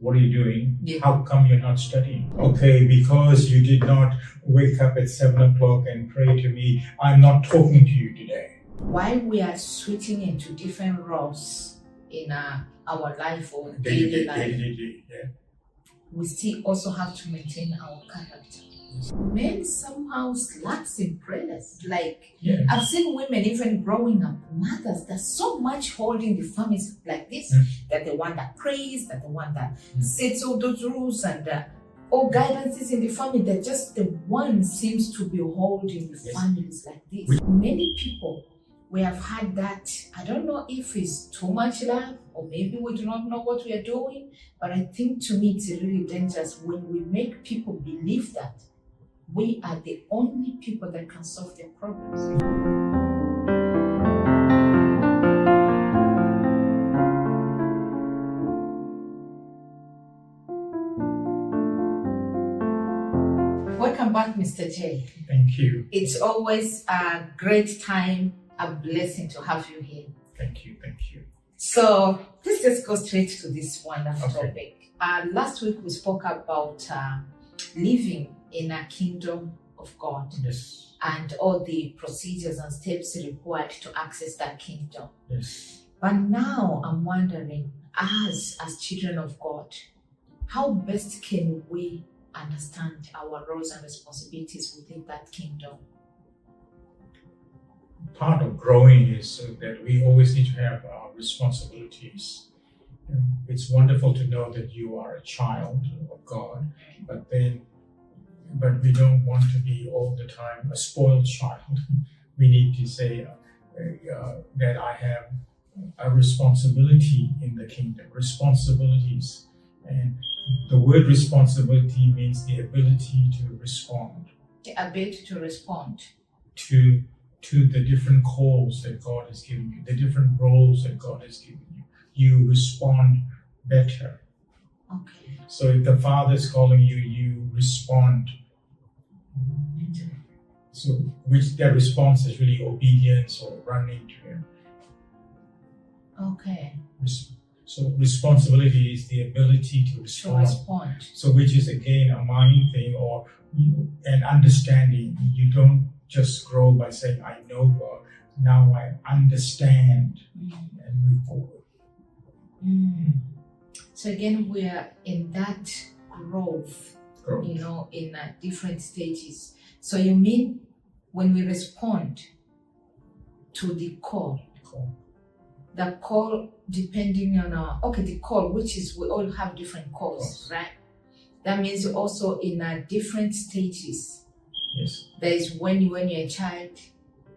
what are you doing? Yeah. How come you're not studying? Okay, because you did not wake up at 7 o'clock and pray to me, I'm not talking to you today. While we are switching into different roles in our life or daily life, Yeah. we still also have to maintain our character. Men somehow slacks in prayers. Like, Yeah. I've seen women even growing up, mothers, there's so much holding the families like this. That the one that prays, that the one that sets all those rules and all guidances in the family, that just the one seems to be holding the families like this. Many people, we have had that, I don't know if it's too much love or maybe we do not know what we are doing, but I think to me it's really dangerous when we make people believe that we are the only people that can solve their problems. Welcome back, Mr. J. Thank you. It's always a great time, a blessing to have you here. Thank you. So let's just go straight to this wonderful topic. Last week we spoke about living in a kingdom of God. Yes. And all the procedures and steps required to access that kingdom. Yes. But now I'm wondering, as children of God, how best can we understand our roles and responsibilities within that kingdom? Part of growing is that we always need to have our responsibilities. It's wonderful to know that you are a child of God, but we don't want to be all the time a spoiled child. We need to say that I have a responsibility in the kingdom, responsibilities. And the word responsibility means the ability to respond. The ability to respond. To the different calls that God has given you, the different roles that God has given you. You respond better. Okay. So if the Father is calling you, you respond. So that response is really obedience or running to Him. Okay. So responsibility is the ability to respond. So which is again a mind thing or an understanding. You don't just grow by saying, I know God. Now I understand and move forward. So again, we are in that growth. In different stages. So you mean when we respond to the call, the call depending on the call, which is we all have different calls, right? That means also in different stages. Yes. There is when you're a child,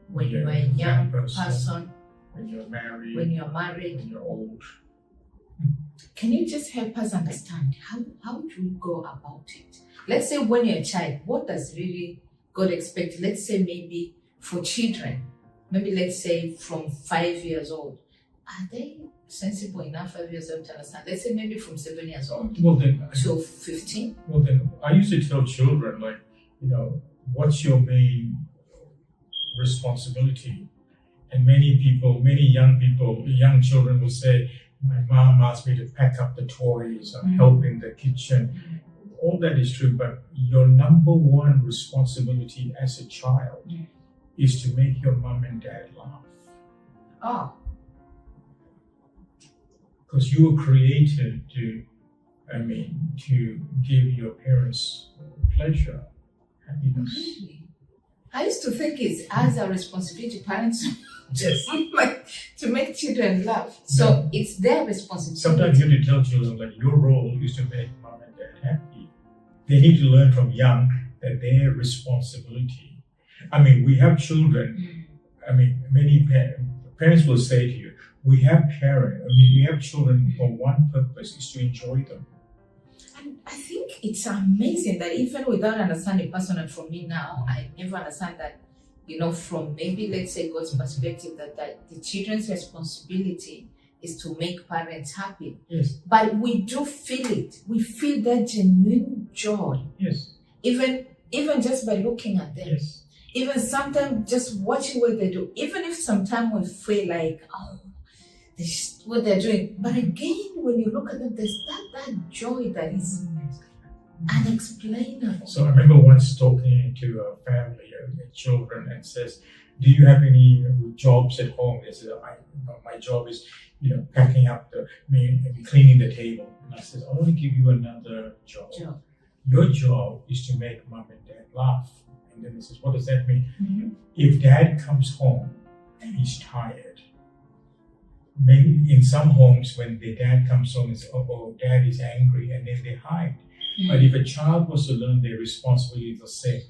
when you are a young person, when you're married, when you're old. Can you just help us understand how do we go about it? Let's say when you're a child, what does really God expect? Let's say maybe for children, maybe let's say from 5 years old. Are they sensible enough 5 years old to understand? Let's say maybe from 7 years old to 15. Well then, I usually tell children what's your main responsibility? And many young children will say, my mom asked me to pack up the toys, help in the kitchen. All that is true, but your number one responsibility as a child is to make your mom and dad laugh. Oh. Because you were created to give your parents pleasure, happiness. Really? I used to think it's as a responsibility parents to make children laugh. So it's their responsibility. Sometimes you have to tell children that your role is to make mom and dad happy. They need to learn from young that their responsibility. We have children. Many parents will say to you, we have children for one purpose, is to enjoy them. And I think it's amazing that even without understanding personally, for me now, I never understand that, from maybe let's say God's perspective, that the children's responsibility is to make parents happy. Yes. But we do feel it. We feel that genuine joy. Yes. Even just by looking at them. Yes. Even sometimes just watching what they do. Even if sometimes we feel like, what they're doing. But again, when you look at them, there's that joy that is unexplainable. So I remember once talking to a family of children and says, "Do you have any jobs at home?" They said, "My job is, packing up cleaning the table." And I said, "I want to give you another job. Your job is to make mom and dad laugh." And then he says, "What does that mean?" Mm-hmm. If dad comes home and he's tired, maybe in some homes when the dad comes home, it's, "Oh, dad is angry," and then they hide. But if a child was to learn their responsibility, they'll say,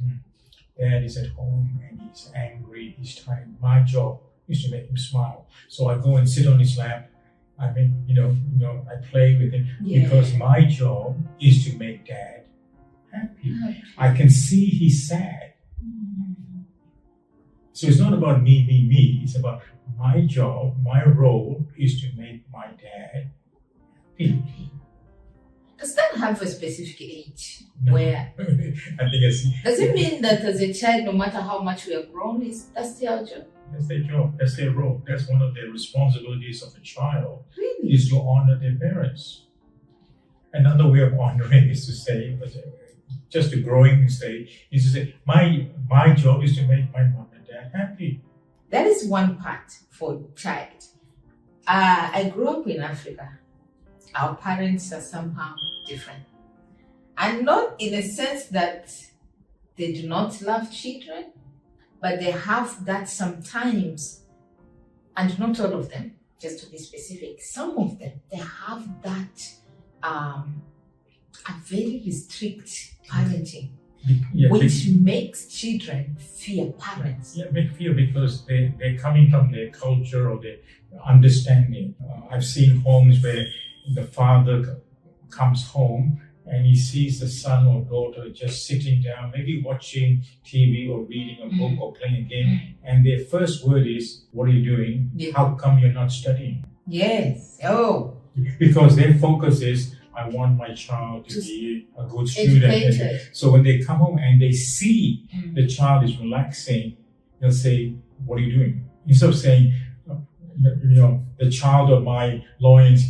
"Dad is at home and he's angry, he's tired. My job is to make him smile. So I go and sit on his lap. I I play with him because my job is to make dad happy. I can see he's sad." So it's not about me. It's about my job, my role is to make my dad happy. Does that have a specific age? No. Where I think does it mean that as a child, no matter how much we have grown, that's their job? That's their job. That's their role. That's one of the responsibilities of a child, Really? is to honor their parents. Another way of honoring is to say, just a growing stage, is to say, my job is to make my mom and dad happy. That is one part for child. I grew up in Africa. Our parents are somehow different. And not in a sense that they do not love children, but they have that sometimes, and not all of them, just to be specific, some of them, they have that a very restrict parenting, which makes children fear parents. Yeah, make fear because they're coming from their culture or their understanding. I've seen homes where the father comes home and he sees the son or daughter just sitting down, maybe watching TV or reading a book or playing a game, and their first word is, "What are you doing? Yeah. How come you're not studying?" Yes. Oh. Because their focus is, "I want my child to be a good student." Educated. So when they come home and they see the child is relaxing, they'll say, "What are you doing?" Instead of saying, "The child of my loins,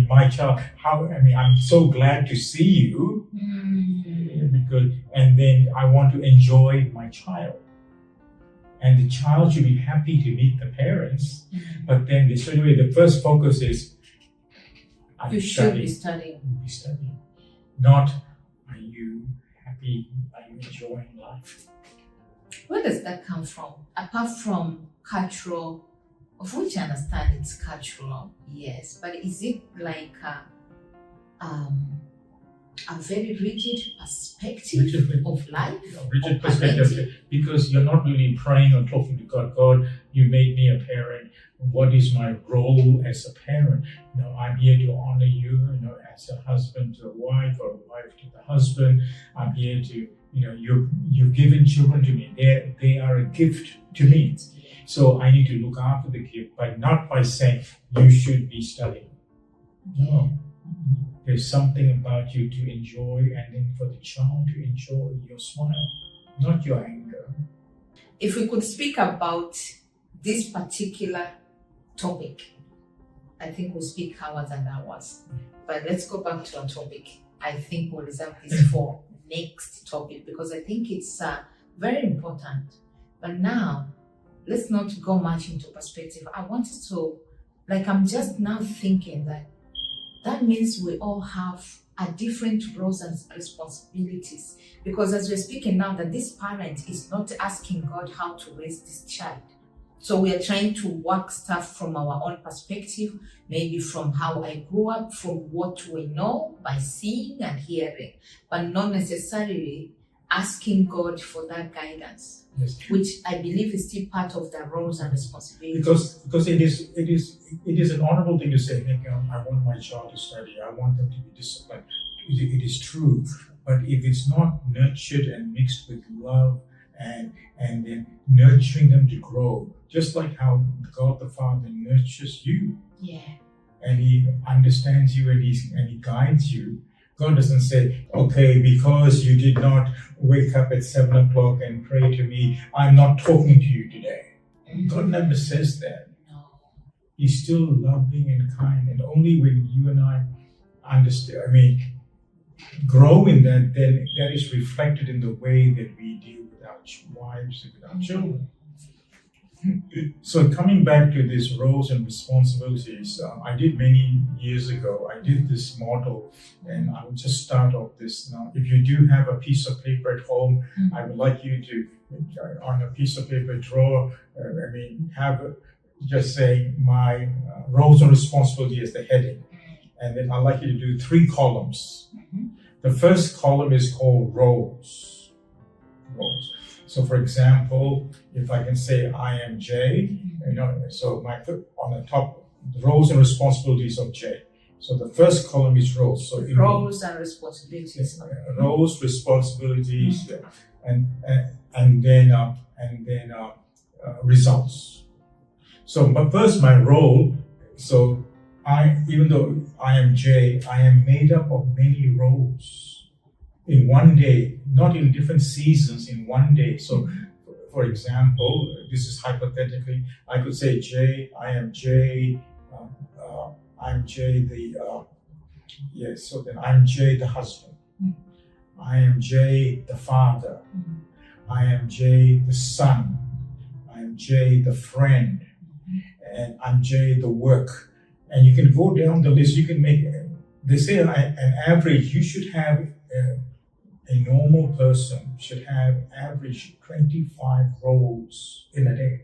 my child, I'm so glad to see you," and then I want to enjoy my child. And the child should be happy to meet the parents, but then the first focus is, You should be studying. Be studying. Not, are you happy? Are you enjoying life? Where does that come from? Apart from cultural, of which I understand it's cultural, yes, but is it like a very rigid perspective of life? Rigid perspective, because you're not really praying or talking to God. "God, you made me a parent. What is my role as a parent? I'm here to honor you, as a husband to a wife or a wife to the husband. I'm here to, you've given children to me. They are a gift to me. So I need to look after the gift, but not by saying you should be studying." No. There's something about you to enjoy, and then for the child to enjoy your smile, not your anger. If we could speak about this particular topic, I think we'll speak hours and hours. But let's go back to our topic. I think we'll reserve this for next topic because I think it's very important. But now, let's not go much into perspective. I wanted to, I'm just now thinking that means we all have a different roles and responsibilities. Because as we're speaking now, that this parent is not asking God how to raise this child. So we are trying to work stuff from our own perspective, maybe from how I grew up, from what we know by seeing and hearing, but not necessarily asking God for that guidance, yes, which I believe is still part of the roles and responsibilities. Because it is an honorable thing to say, I want my child to study, I want them to be disciplined. It is true, but if it's not nurtured and mixed with love and then nurturing them to grow, just like how God the Father nurtures you, and He understands you and He guides you. God doesn't say, okay, because you did not wake up at 7 o'clock and pray to me, I'm not talking to you today. God never says that. No. He's still loving and kind. And only when you and I understand, grow in that, then that is reflected in the way that we deal with our wives and with our children. So coming back to these roles and responsibilities, I did many years ago, I did this model, and I will just start off this now. If you do have a piece of paper at home, I would like you to, on a piece of paper, draw, just say my roles and responsibility as the heading. And then I'd like you to do 3 columns. The first column is called roles. Roles. So, for example, if I can say I am J, so on the top, the roles and responsibilities of J. So the first column is roles. So roles and responsibilities. Roles, responsibilities, and then results. So, but first, my role. So, even though I am J, I am made up of many roles. In one day, not in different seasons, in one day. So, for example, this is hypothetically, I could say J, I am J, I'm J so then I'm J the husband. I am J the father. I am J the son. I am J the friend. And I'm J the work. And you can go down the list, you can make, they say an average, you should have, a normal person should have average 25 roles in a day.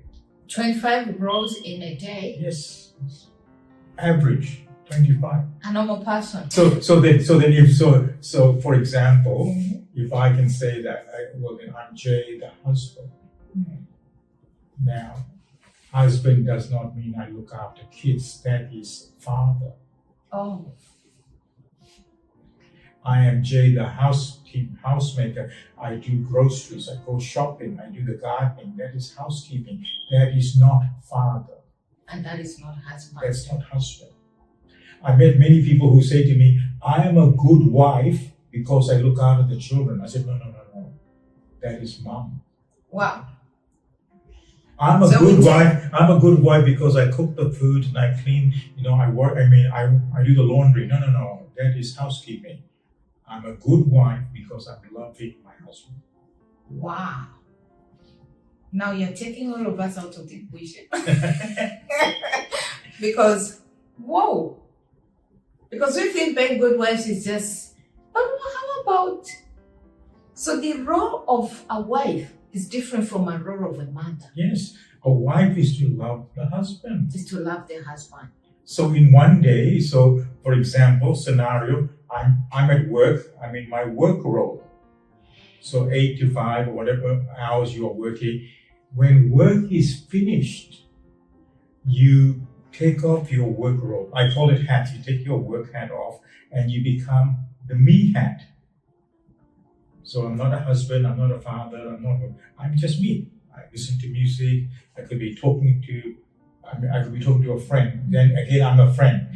25 roles in a day? Yes. Average 25. A normal person. So for example, if I can say that, then I'm J the husband. Now, husband does not mean I look after kids. That is father. Oh. I am J the housemaker. I do groceries. I go shopping. I do the gardening. That is housekeeping. That is not father. And that is not husband. That's not husband. I met many people who say to me, I am a good wife because I look after the children. I said, no. That is mom. Wow. I'm a good wife. I'm a good wife because I cook the food and I clean. I work. I do the laundry. No. That is housekeeping. I'm a good wife because I'm loving my husband. Wow. Now you're taking all of us out of the equation. Because we think being good wives is just, but how about, so the role of a wife is different from a role of a mother. Yes, a wife is to love the husband. Is to love the husband. So in one day, for example, scenario, I'm at work, I'm in my work role. So 8 to 5 or whatever hours you are working. When work is finished, you take off your work role. I call it hat. You take your work hat off and you become the me hat. So I'm not a husband, I'm not a father, I'm just me. I listen to music, I could be talking to a friend. Then again, I'm a friend.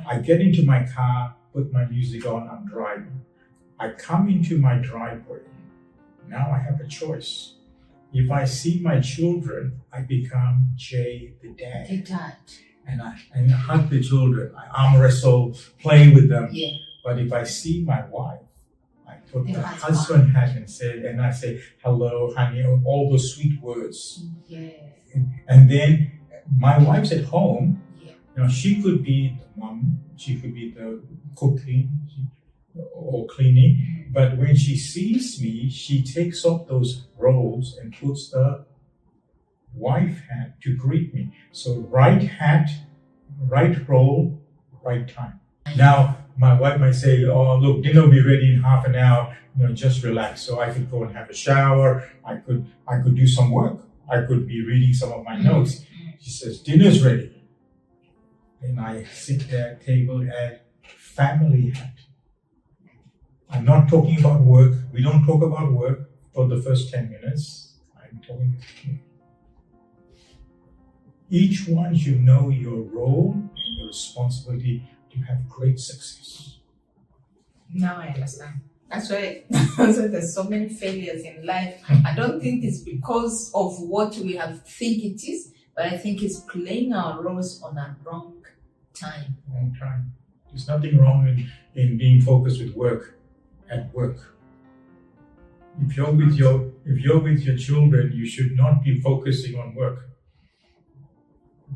I get into my car, put my music on, I'm driving. I come into my driveway. Now I have a choice. If I see my children, I become Jay the dad. The dad. And I hug the children, I arm wrestle, play with them. Yeah. But if I see my wife, I put the husband hat and I say, hello, honey, all those sweet words. Yeah. And then my wife's at home. Yeah. She could be the mom, she could be the cooking or cleaning. But when she sees me, she takes off those roles and puts the wife hat to greet me. So right hat, right role, right time. Now, my wife might say, oh, look, dinner will be ready in half an hour. Just relax. So I could go and have a shower. I could do some work. I could be reading some of my notes. She says, dinner's ready. And I sit there at table and family hat. I'm not talking about work. We don't talk about work for the first 10 minutes. I'm talking. Each one should know your role and your responsibility to have great success. Now I understand. That's why there's so many failures in life. I don't think it's because of what we think it is, But I think it's playing our roles on a wrong time. Wrong time. There's nothing wrong in being focused with work at work. If you're with your children, you should not be focusing on work.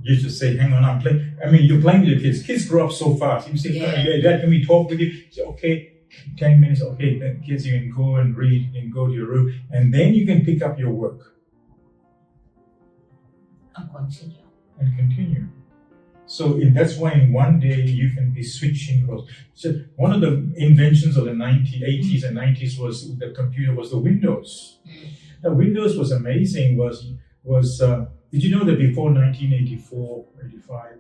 You should say, hang on, I'm playing. I mean, you're playing with your kids. Kids grow up so fast. You say, Yeah. Dad, can we talk with you? You say, okay, 10 minutes. Okay, then kids, you can go and read and go to your room. And then you can pick up your work And continue. and continue. So that's why in one day you can be switching roles. So one of the inventions of the 80s and 90s was the computer, was the Windows. Now Windows was amazing. Did you know that before 1984, 85,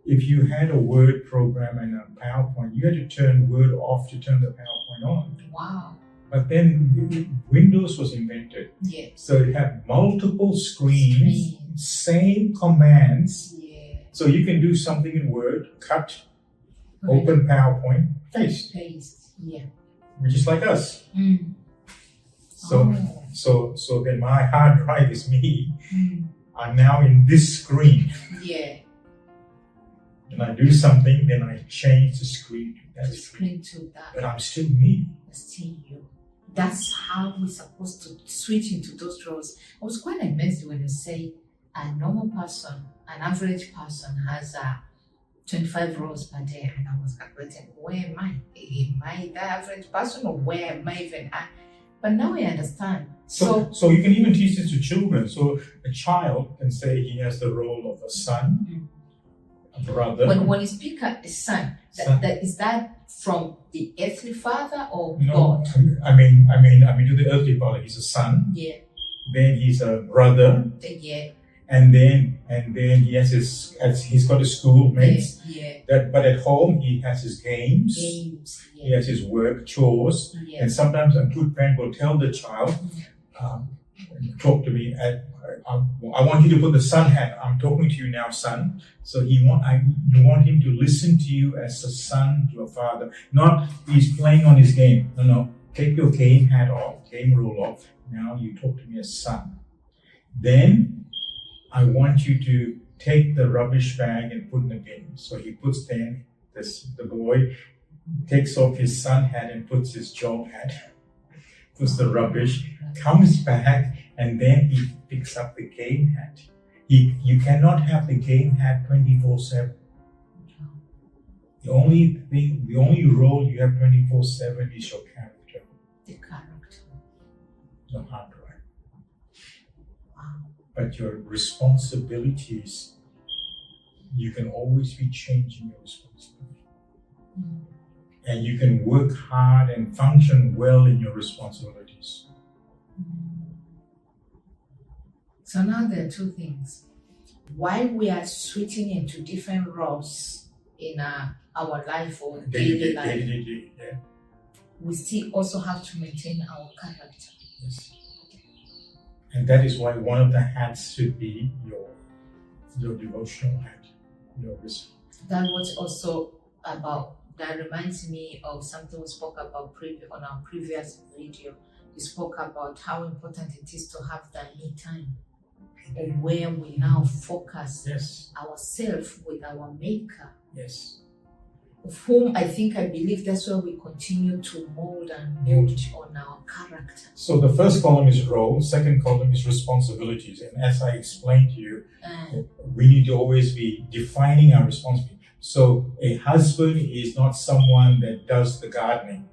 if you had a Word program and a PowerPoint, you had to turn Word off to turn the PowerPoint on. Wow. But then Windows was invented. Yeah. So it had multiple screens, same commands. Yeah. So you can do something in Word, cut, open PowerPoint, paste, Yeah. which is like us. Mm. So then my hard drive is me. Mm. I'm now in this screen. Yeah. And I do something, then I change the screen to that screen. Screen to that. But I'm still me. Still you. That's how we're supposed to switch into those roles. I was quite amazed when you say a normal person, an average person has 25 roles per day, and I was calculating, where am I? Am I the average person, or where am I even at? But now I understand. So you can even teach this to children. So a child can say he has the role of a son, a brother. When you speak of a son, is that from the earthly father or No, God? I mean to the earthly father, he's a son. Yeah. Then he's a brother. Yeah. And then he has he's got his schoolmates. Yeah. But at home he has his games. Yeah. He has his work, chores. Yeah. And sometimes a good parent will tell the child, talk to me. I want you to put the son hat. I'm talking to you now, son. So you want him to listen to you as a son to a father. Not he's playing on his game. No. Take your game hat off, game rule off. Now you talk to me as son. Then I want you to take the rubbish bag and put in the bin. So he puts the boy takes off his sun hat and puts his job hat, puts the rubbish, comes back, and then he picks up the game hat. You cannot have the game hat 24/7. The only role you have 24/7 is your character. The character. The hard drive. Wow. But your responsibilities, you can always be changing your responsibility. Mm. And you can work hard and function well in your responsibilities. So now there are two things. While we are switching into different roles in our life or daily life, Yeah. we still also have to maintain our character. Yes. And that is why one of the hats should be your devotional hat, your risk. That was also about, that reminds me of something we spoke about on our previous video. We spoke about how important it is to have that me time, and where we now focus ourselves with our Maker, Yes. of whom I believe that's where we continue to mold and build on our character. So the first column is role, second column is responsibilities. And as I explained to you, we need to always be defining our responsibility. So a husband is not someone that does the gardening.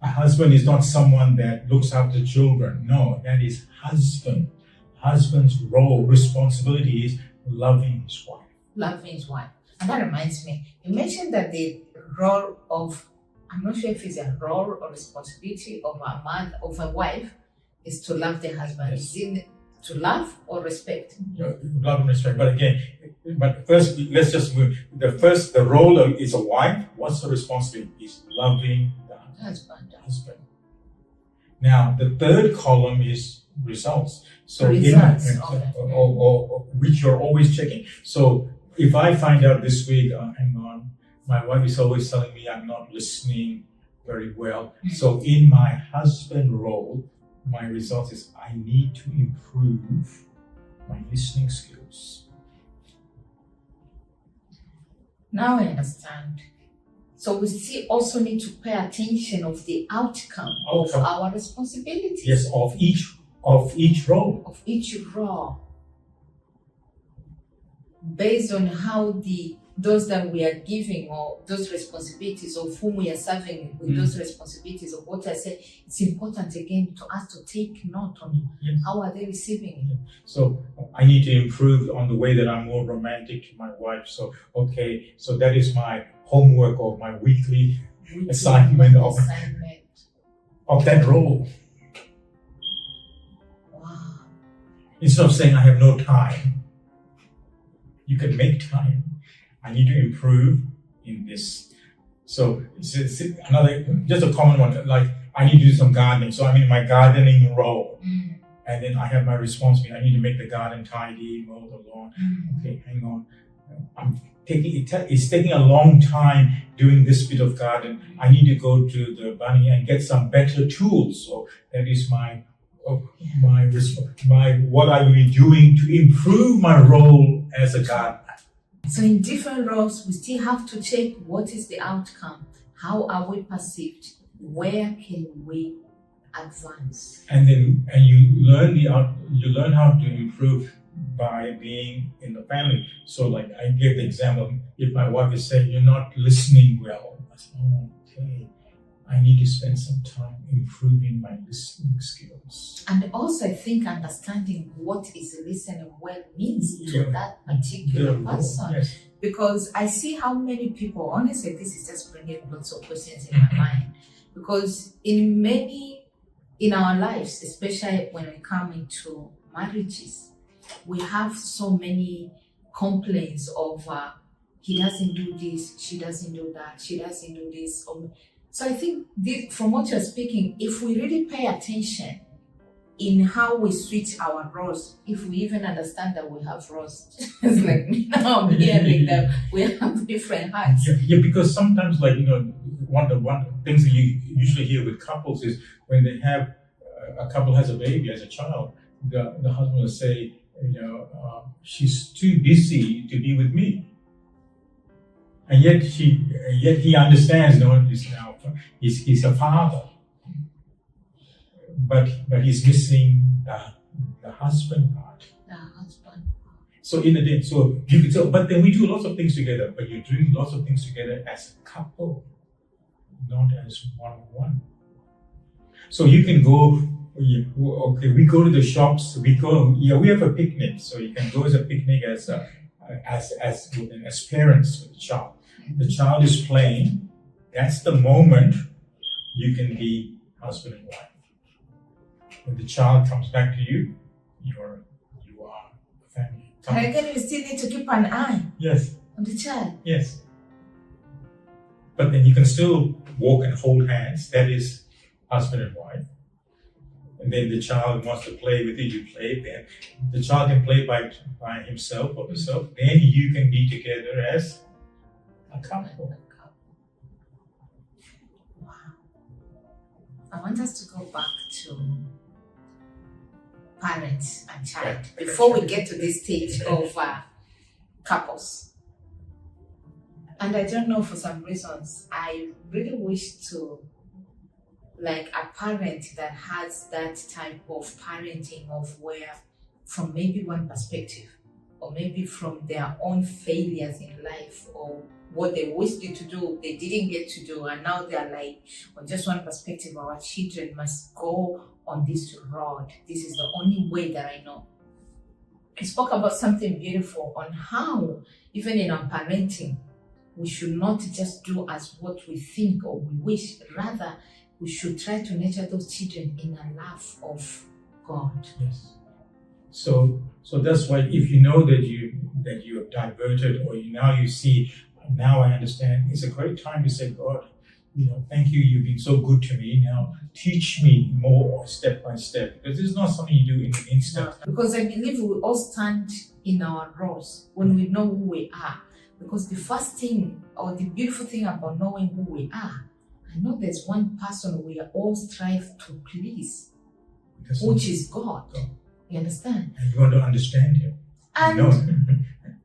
A husband is not someone that looks after children. No, that is husband. Husband's role, responsibility is loving his wife. Loving his wife. And that reminds me, you mentioned that the role of, I'm not sure if it's a role or responsibility of a man, of a wife, is to love the husband. Yes. Is it to love or respect? Love and respect. But first, let's just move. The role is a wife. What's the responsibility? Is loving the husband. Now, the third column is results. So or which you're always checking. So if I find out this week, hang on, my wife is always telling me I'm not listening very well. So in my husband role, my result is I need to improve my listening skills. Now I understand. So we still also need to pay attention of the outcome of our responsibilities. Yes, of each role. Of each role. Based on how those that we are giving, or those responsibilities of whom we are serving with those responsibilities of what I say, it's important again to us to take note on how are they receiving it. So I need to improve on the way that I'm more romantic to my wife. So that is my homework or my weekly assignment of that role. Wow. Instead of saying I have no time, you can make time. I need to improve in this. So it's another, just a common one, like I need to do some gardening. So I'm in my gardening role. And then I have my responsibility. I need to make the garden tidy, mow the lawn. Okay, hang on. It's taking a long time doing this bit of garden. I need to go to the bunny and get some better tools. So that is what I will be doing to improve my role as a gardener. So in different roles, we still have to check what is the outcome. How are we perceived? Where can we advance? And you learn how to improve by being in the family. So like I gave the example, if my wife is saying you're not listening well, I say, okay, I need to spend some time improving my listening skills. And also I think understanding what is listening well means to that particular person. Yes. Because I see how many people, honestly, this is just bringing lots of questions in my mind. Because in our lives, especially when we come into marriages, we have so many complaints of he doesn't do this, she doesn't do that, she doesn't do this. So I think from what you're speaking, if we really pay attention in how we switch our roles, if we even understand that we have roles, it's like now I'm hearing that we have different hats. Yeah, because sometimes, like, one of the things that you usually hear with couples is when they have a couple has a baby as a child, the husband will say, she's too busy to be with me. And yet he understands, he's a father, but he's missing the husband part. The husband. So but then we do lots of things together. But you're doing lots of things together as a couple, not as one-on-one. So you can go. Okay, we go to the shops. We have a picnic. So you can go as a picnic as parents with the child. The child is playing. That's the moment you can be husband and wife. When the child comes back to you, you are a family. And again, you still need to keep an eye. Yes. On the child. Yes. But then you can still walk and hold hands. That is husband and wife. And then the child wants to play with you, you play. Then the child can play by himself or herself. Then you can be together as a couple. Wow. I want us to go back to parents and child before we get to this stage of couples. And I don't know, for some reasons, I really wish to, like a parent that has that type of parenting of where, from maybe one perspective, or maybe from their own failures in life, or what they wished to do, they didn't get to do, and now they're like, on just one perspective, our children must go on this road. This is the only way that I know. I spoke about something beautiful on how, even in our parenting, we should not just do as what we think or we wish. Rather, we should try to nurture those children in a love of God. Yes. So that's why, if you know that you have diverted, or you see, now I understand, it's a great time to say, God, thank you, you've been so good to me. Now teach me more step by step, because this is not something you do in an instant. Because I believe we all stand in our roles when we know who we are. Because the first thing, or the beautiful thing about knowing who we are, I know there's one person we all strive to please, which is God. You understand? And you want to understand him. And, No.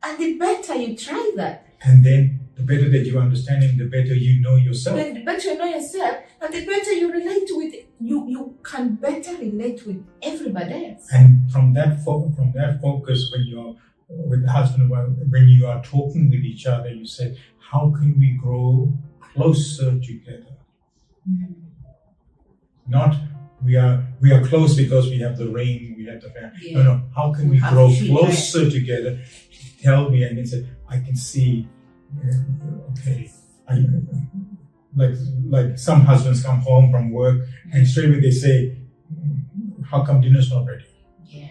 and the better you try that, And then the better that you understand him, the better you know yourself. then the better you know yourself, and the better you relate with you can better relate with everybody else. And from that focus, when you're with the husband and wife, when you are talking with each other, you say, how can we grow closer together? Mm. Not we are close because we have the ring, we have the family. Yeah. No, how can we have grow children. closer together? Tell me, and then say, I can see. Okay, like some husbands come home from work and straight away they say, how come dinner's not ready? Yeah.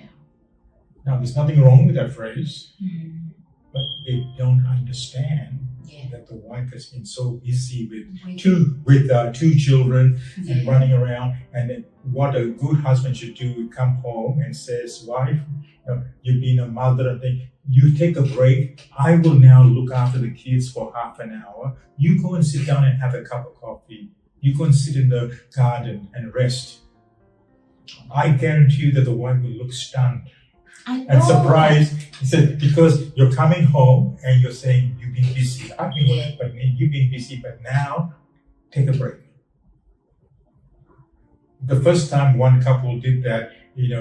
Now there's nothing wrong with that phrase, Mm. but they don't understand Yeah. that the wife has been so busy with two children and running around, and then what a good husband should do is come home and says, wife, you've been a mother, and then you take a break. I will now look after the kids for half an hour. You go and sit down and have a cup of coffee. You go and sit in the garden and rest. I guarantee you that the wife will look stunned and surprised. He said, because you're coming home and you're saying you've been busy. I've been working, but you've been busy, but now take a break. The first time one couple did that,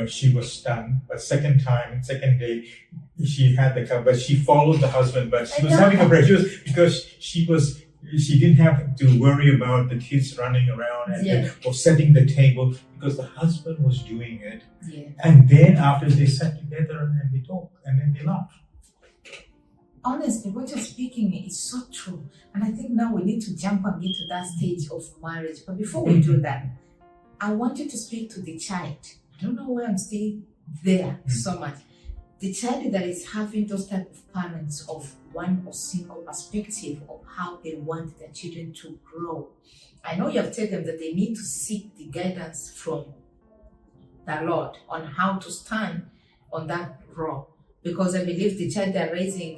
she was stunned. But second day, she had the cup, but she followed the husband, but she was having a break. She didn't have to worry about the kids running around or setting the table because the husband was doing it. Yeah. And then after they sat together and they talked and then they laughed. Honestly, what you're speaking is so true. And I think now we need to jump and get to that stage of marriage. But before we do that, I want you to speak to the child. I don't know why I'm still there so much. The child that is having those type of parents of one or single perspective of how they want their children to grow. I know you have told them that they need to seek the guidance from the Lord on how to stand on that rock. Because I believe the child they're raising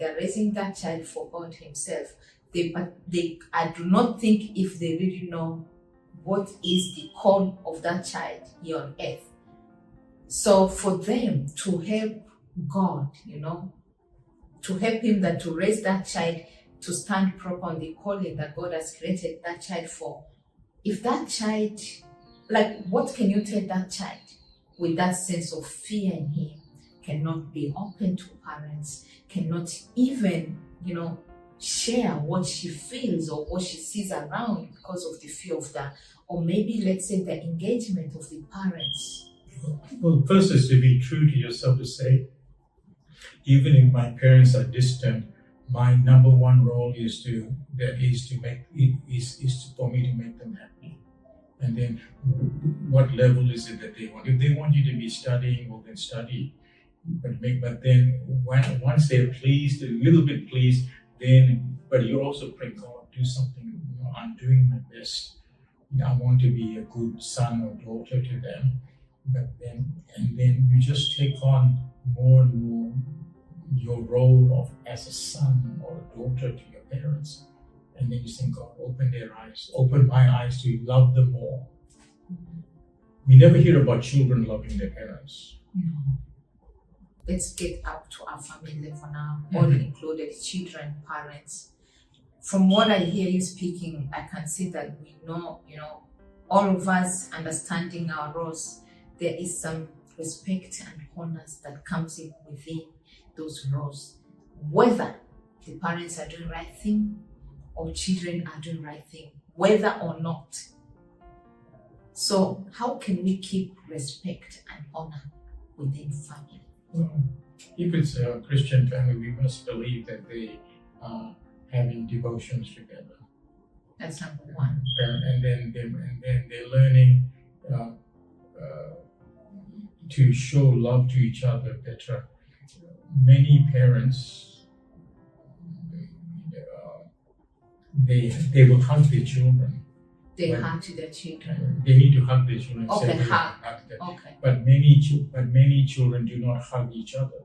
that child for God Himself. I do not think if they really know what is the call of that child here on earth. So for them to help God, to help Him to raise that child to stand proper on the calling that God has created that child for. If that child, what can you tell that child with that sense of fear in him? Cannot be open to parents, cannot even, share what she feels or what she sees around because of the fear of that. Or maybe, let's say, the engagement of the parents. Well, first is to be true to yourself, to say, even if my parents are distant, my number one role is for me to make them happy. And then what level is it that they want? If they want you to be studying, well then study. But then once they're pleased, a little bit pleased, but you also pray, God, do something. I'm doing my best. I want to be a good son or daughter to them. And then you just take on more and more your role as a son or a daughter to your parents. And then you think, God, open their eyes, open my eyes to love them more. We never hear about children loving their parents. No. Let's get up to our family level now, all included, children, parents. From what I hear you speaking, I can see that we know, all of us understanding our roles, there is some respect and honors that comes in within those roles. Whether the parents are doing the right thing or children are doing the right thing, whether or not. So how can we keep respect and honor within family? Well, if it's a Christian family, we must believe that they are having devotions together. That's number one. And then they're learning to show love to each other better. Many parents, they will hug their children. They hug to their children. They need to hug their children. Okay, hug. Them. Okay. But many children do not hug each other.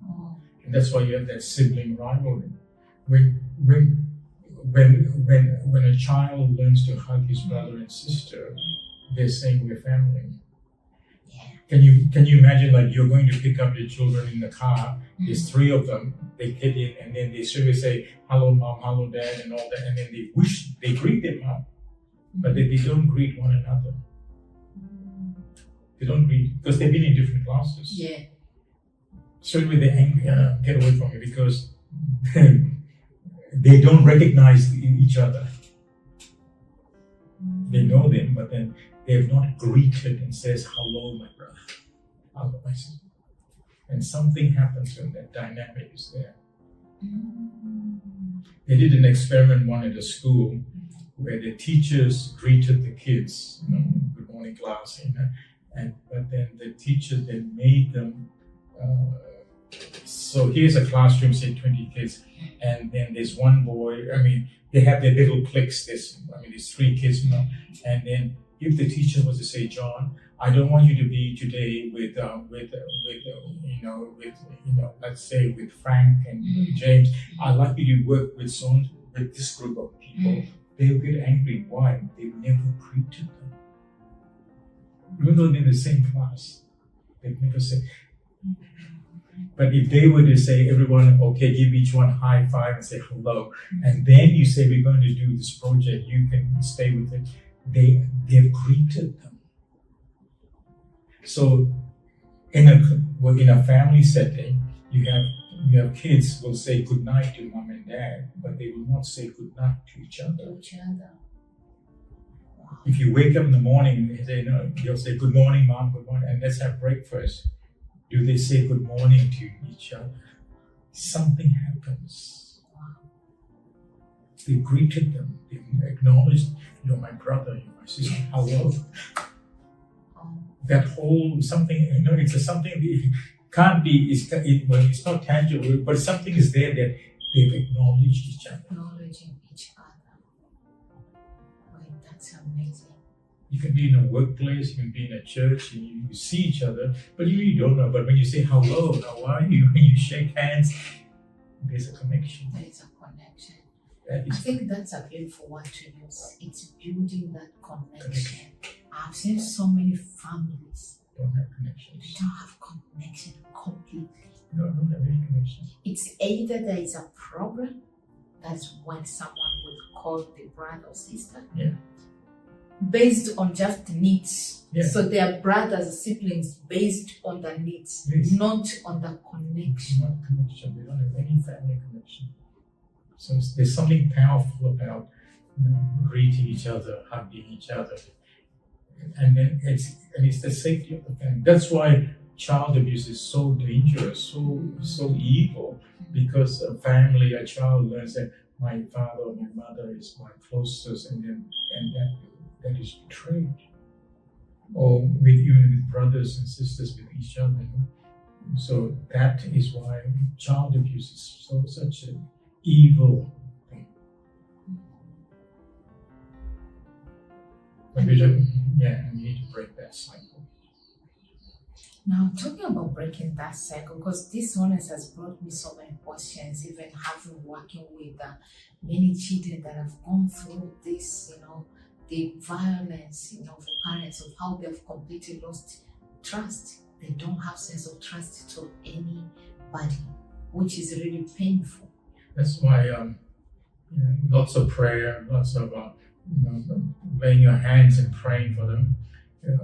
Oh. And that's why you have that sibling rivalry. When a child learns to hug his brother and sister, they're saying we're family. Yeah. Can you imagine, like, you're going to pick up your children in the car? There's three of them. They get in, and then they straight say, "Hello, mom. Hello, dad," and all that. And then they greet their mom, but they don't greet one another. They don't greet because they've been in different classes. Yeah. Straight away they angry, get away from me, because they don't recognize each other. They know them, but then they have not greeted and says, "Hello, my brother. Hello, my sister." And something happens when that dynamic is there. They did an experiment one at a school where the teachers greeted the kids, good morning class, but then the teacher then made them. So here's a classroom, say 20 kids, and then there's one boy. I mean, they have their little cliques. There's 3 kids, and then if the teacher was to say, "John, I don't want you to be today with let's say with Frank and James. I'd like you to work with this group of people." They'll get angry. Why? They've never greeted them. Even though they're in the same class, they've never said. But if they were to say, "Everyone, okay, give each one a high five and say hello," and then you say, "We're going to do this project, you can stay with it," they've greeted them. So in a family setting, you have kids will say good night to mom and dad, but they will not say good night to each other. If you wake up in the morning, they'll say good morning, mom, good morning, and let's have breakfast. Do they say good morning to each other? Something happens. They greeted them. They acknowledged, "You're my brother, you're my sister. Hello." That whole something, it's something that can't be. It's not tangible, but something is there that they've acknowledged each other. Acknowledging each other. Right, that's amazing. You can be in a workplace, you can be in a church, and you see each other, but you really don't know. But when you say hello, how are you? When you shake hands, there's a connection. There is a connection. I think that's a beautiful word to use. It's building that connection. I've seen so many families don't have connections. They don't have connection completely. No, don't have any connection. It's either there is a problem, that's when someone will call the brother or sister. Yeah. Based on just needs. Yeah. So they are brothers, siblings based on the needs, Yes. not on the connection. Not connection. They don't have any family connection. So there's something powerful about greeting each other, hugging each other, and then it's the safety of the family. That's why child abuse is so dangerous, so evil, because a family, a child learns that my father or my mother is my closest, and that is betrayed. Or even with brothers and sisters with each other. So that is why child abuse is such an evil thing. But we need to break that cycle. Now, talking about breaking that cycle, because this honest has brought me so many questions, even having working with many children that have gone through this, the violence, for parents, of how they've completely lost trust. They don't have sense of trust to anybody, which is really painful. That's why lots of prayer, lots of laying your hands and praying for them,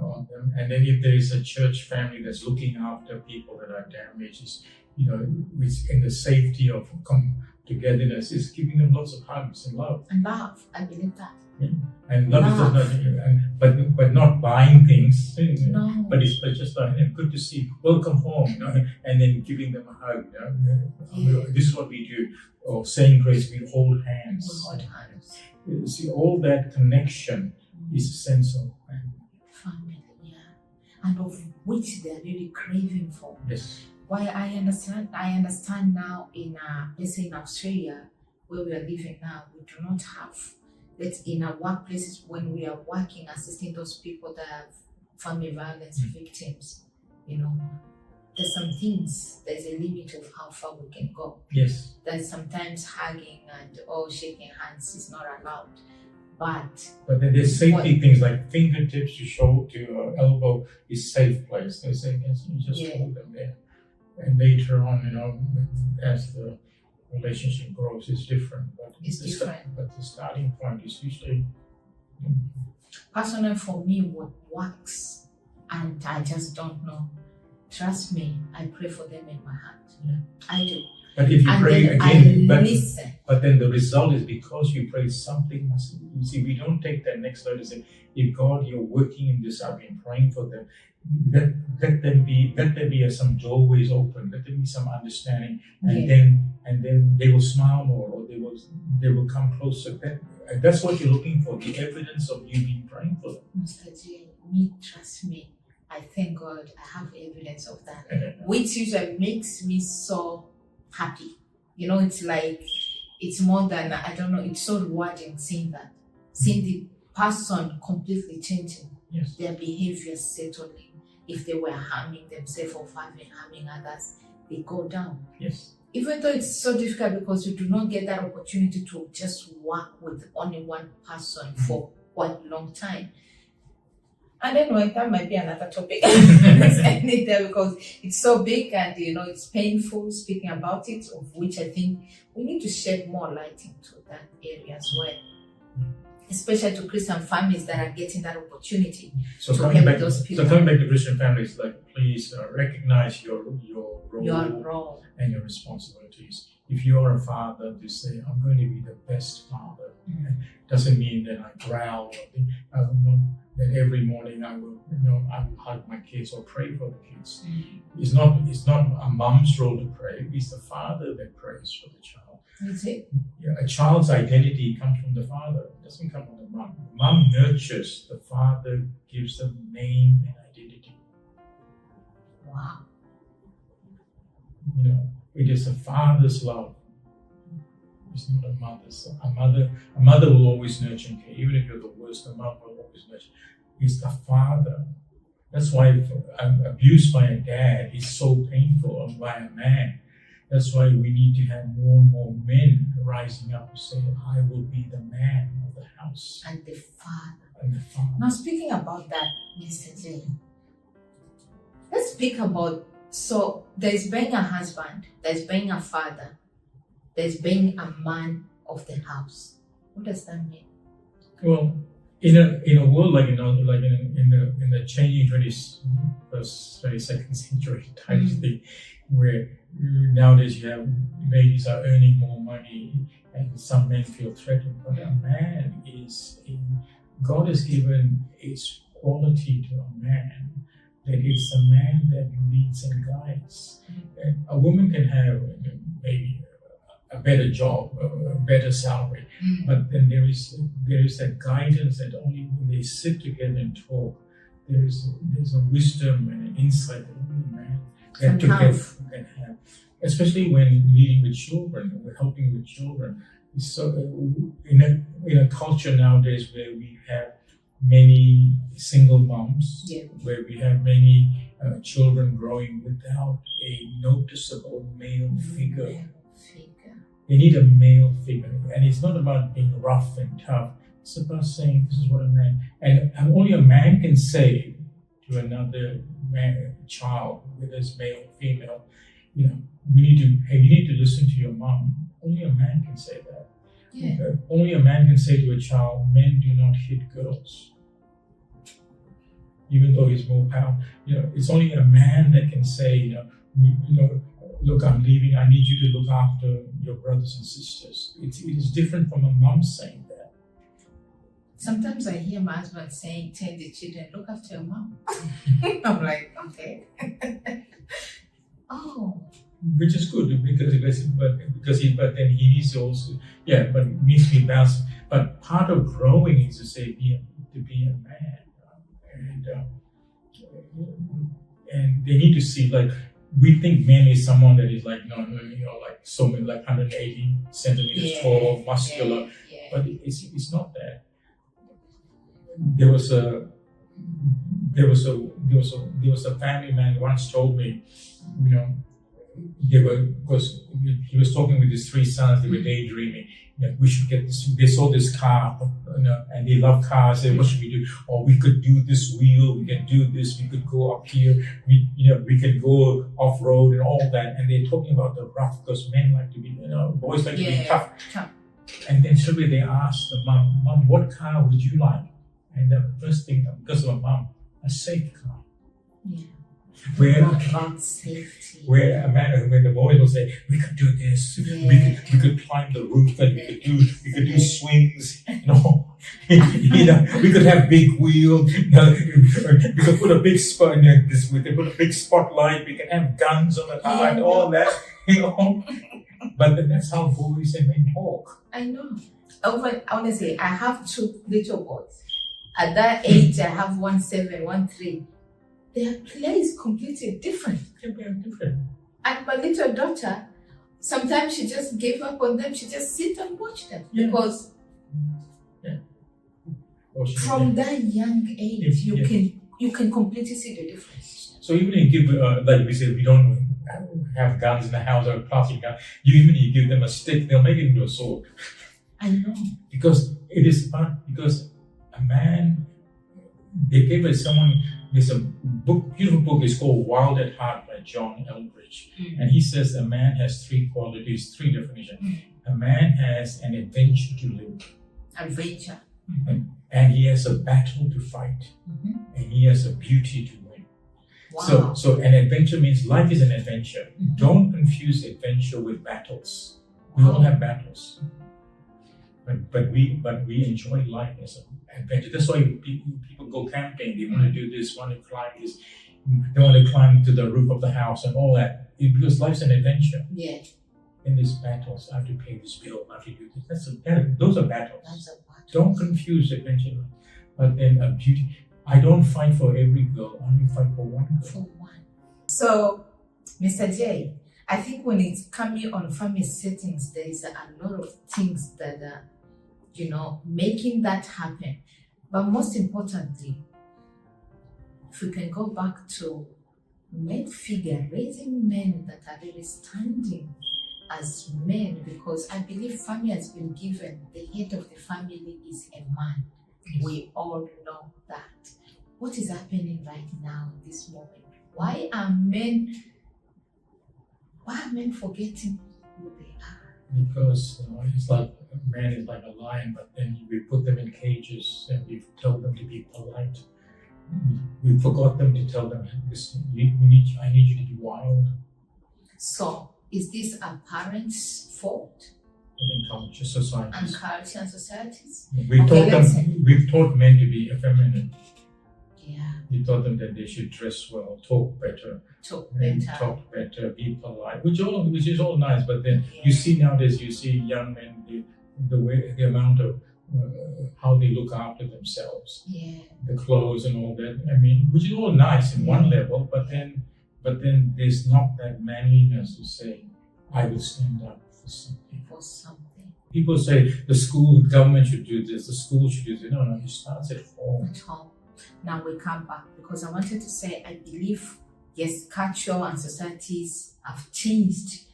on them. And then if there is a church family that's looking after people that are damaged, it's in the safety of togetherness, is giving them lots of hugs and love. And love, I believe that. Yeah. And love is not, but not buying things. No. But it's just like, good to see you. Welcome home, and then giving them a hug. This is what we do. Or saying grace, we hold hands. We hold hands. See, all that connection is a sense of family, and of which they are really craving for. Yes. Why I understand now let's say in Australia, where we are living now, we do not have, let's in our workplaces, when we are working, assisting those people that have family violence victims, there's some things, there's a limit of how far we can go. Yes. That sometimes hugging and shaking hands is not allowed. But then there's safety things like fingertips to shoulder to elbow is safe place. They say yes, you just hold them there, and later on, as the relationship grows, it's different. But but the starting point is usually. Personally, for me, what works, and I just don't know. Trust me, I pray for them in my heart. Yeah. I do. But if you and pray then again, but then the result is because you pray something must. You see, we don't take that next level and say, if God, you're working in this, I've been praying for them. Let there be some doorways open. Let there be some understanding, and then they will smile more, or they will come closer. That's what you're looking for, the evidence of you being praying for them. Mr. J, trust me, I thank God I have evidence of that, which usually makes me so happy. It's like, it's more than, I don't know, it's so rewarding seeing that. Seeing the person completely changing, their behavior settling. If they were harming themselves or harming others, they go down. Yes. Even though it's so difficult because you do not get that opportunity to just work with only one person for quite a long time. And anyway, that might be another topic because it's so big and it's painful speaking about it, of which I think we need to shed more light into that area as well. Especially to Christian families that are getting that opportunity to help those people. So coming back to Christian families, please recognize your role and your responsibilities. If you are a father, to say, I'm going to be the best father. Doesn't mean that I growl. That every morning I will hug my kids or pray for the kids. It's not a mom's role to pray. It's the father that prays for the child. That's it. Yeah, a child's identity comes from the father. It doesn't come from the mom. The mom nurtures. The father gives them name and identity. Wow. It is the father's love. It's not a mother's. A mother will always nurture and care. Even if you're the worst, the mother will always nurture. It's the father. That's why abuse by a dad is so painful, or by a man. That's why we need to have more and more men rising up and saying, I will be the man of the house. And the father. Now, speaking about that, Mr. J, let's speak about, so there's being a husband, there's being a father, there's being a man of the house. What does that mean? Well, in a world like in the changing 22nd century type thing, where nowadays you have ladies are earning more money and some men feel threatened, but a man God has given its quality to a man, that it's a man that leads and guides. And a woman can have maybe a better job, a better salary, but then there is that guidance that only when they sit together and talk, there's a wisdom and an insight that only a man can have, especially when leading with children, or helping with children. So in a culture nowadays where we have many single moms, where we have many children growing without a noticeable male figure. They need a male figure, and it's not about being rough and tough. It's about saying, this is what a man, and only a man can say to another child, whether it's male or female, you need to listen to your mom. Only a man can say that. Only a man can say to a child, men do not hit girls. Even though he's more powerful. It's only a man that can say, look, I'm leaving, I need you to look after your brothers and sisters. It is different from a mom saying that. Sometimes I hear my husband tell the children, look after your mom. I'm like, okay. Oh. Which is good but then he needs to also, but it needs to be balanced. But part of growing is to say, to be a man. And they need to see, we think man is someone that is like 180 centimeters tall, muscular, but it's not that. There was a family man once told me, because he was talking with his three sons, they were daydreaming. We should get this. They saw this car, and they love cars. They said, what should we do? Or we could do this wheel. We can do this. We could go up here. We can go off road and all that. And they're talking about the rough because men like to be, boys like to be tough. And then suddenly they asked the mom, what car would you like? And the first thing, because of a mom, a safe car. Yeah. About safety. Where the boys will say, we could do this, we could climb the roof, and we could do swings, we could have big wheels, we could put a big spotlight, we could have guns on the car and all that, But that's how boys and men talk. I know. Honestly, I have two little boys. At that age, I have 1 7, 1 3. Their play is completely different. And my little daughter, sometimes she just gave up on them. She just sit and watch them because from that young age, you can completely see the difference. So even if you give, like we said, we don't have guns in the house or plastic gun. You give them a stick, they'll make it into a sword. I know. Because it is part. Because a man, they gave it someone. There's a beautiful book. It's called Wild at Heart by John Eldridge, and he says a man has 3 qualities, 3 definitions. A man has an adventure to live. Adventure. And he has a battle to fight, and he has a beauty to win. Wow. So an adventure means life is an adventure. Don't confuse adventure with battles. We all have battles, but we enjoy life as an adventure. That's why people go camping. They want to do this, want to climb this, they want to climb to the roof of the house and all that. Because life's an adventure. Yeah. In these battles, I have to pay this bill, I have to do this. Those are battles. That's a battle. Don't confuse adventure, but then a beauty. I don't fight for every girl, I only fight for one girl. For one. So, Mr. J, I think when it's coming on family settings, there is a lot of things that are, making that happen. But most importantly, if we can go back to men figure, raising men that are really standing as men, because I believe family has been given, the head of the family is a man. Yes. We all know that. What is happening right now in this moment? Why are men forgetting who they are? Because it's like a man is like a lion, but then we put them in cages and we tell them to be polite. We forgot them to tell them, listen, I need you to be wild. So, is this a parent's fault? In culture, societies. And culture and societies? We've taught men to be effeminate. Yeah. We taught them that they should dress well, talk better, be polite, which is all nice. But then you see nowadays, young men, the amount of how they look after themselves, the clothes and all that. I mean, which is all nice in one level, but then there's not that manliness to say, I will stand up for something. People say the government should do this, the school should do this. No, it starts at home. At home. Now we come back because I wanted to say I believe, yes, culture and societies have changed,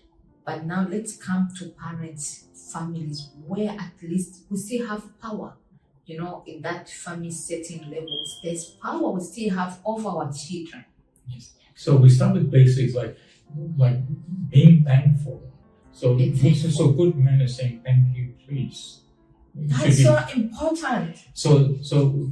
but now let's come to parents, families, where at least we still have power. In that family setting levels, there's power we still have over our children. Yes. So we start with basics like being thankful. So good men are saying thank you, please. That's so important. So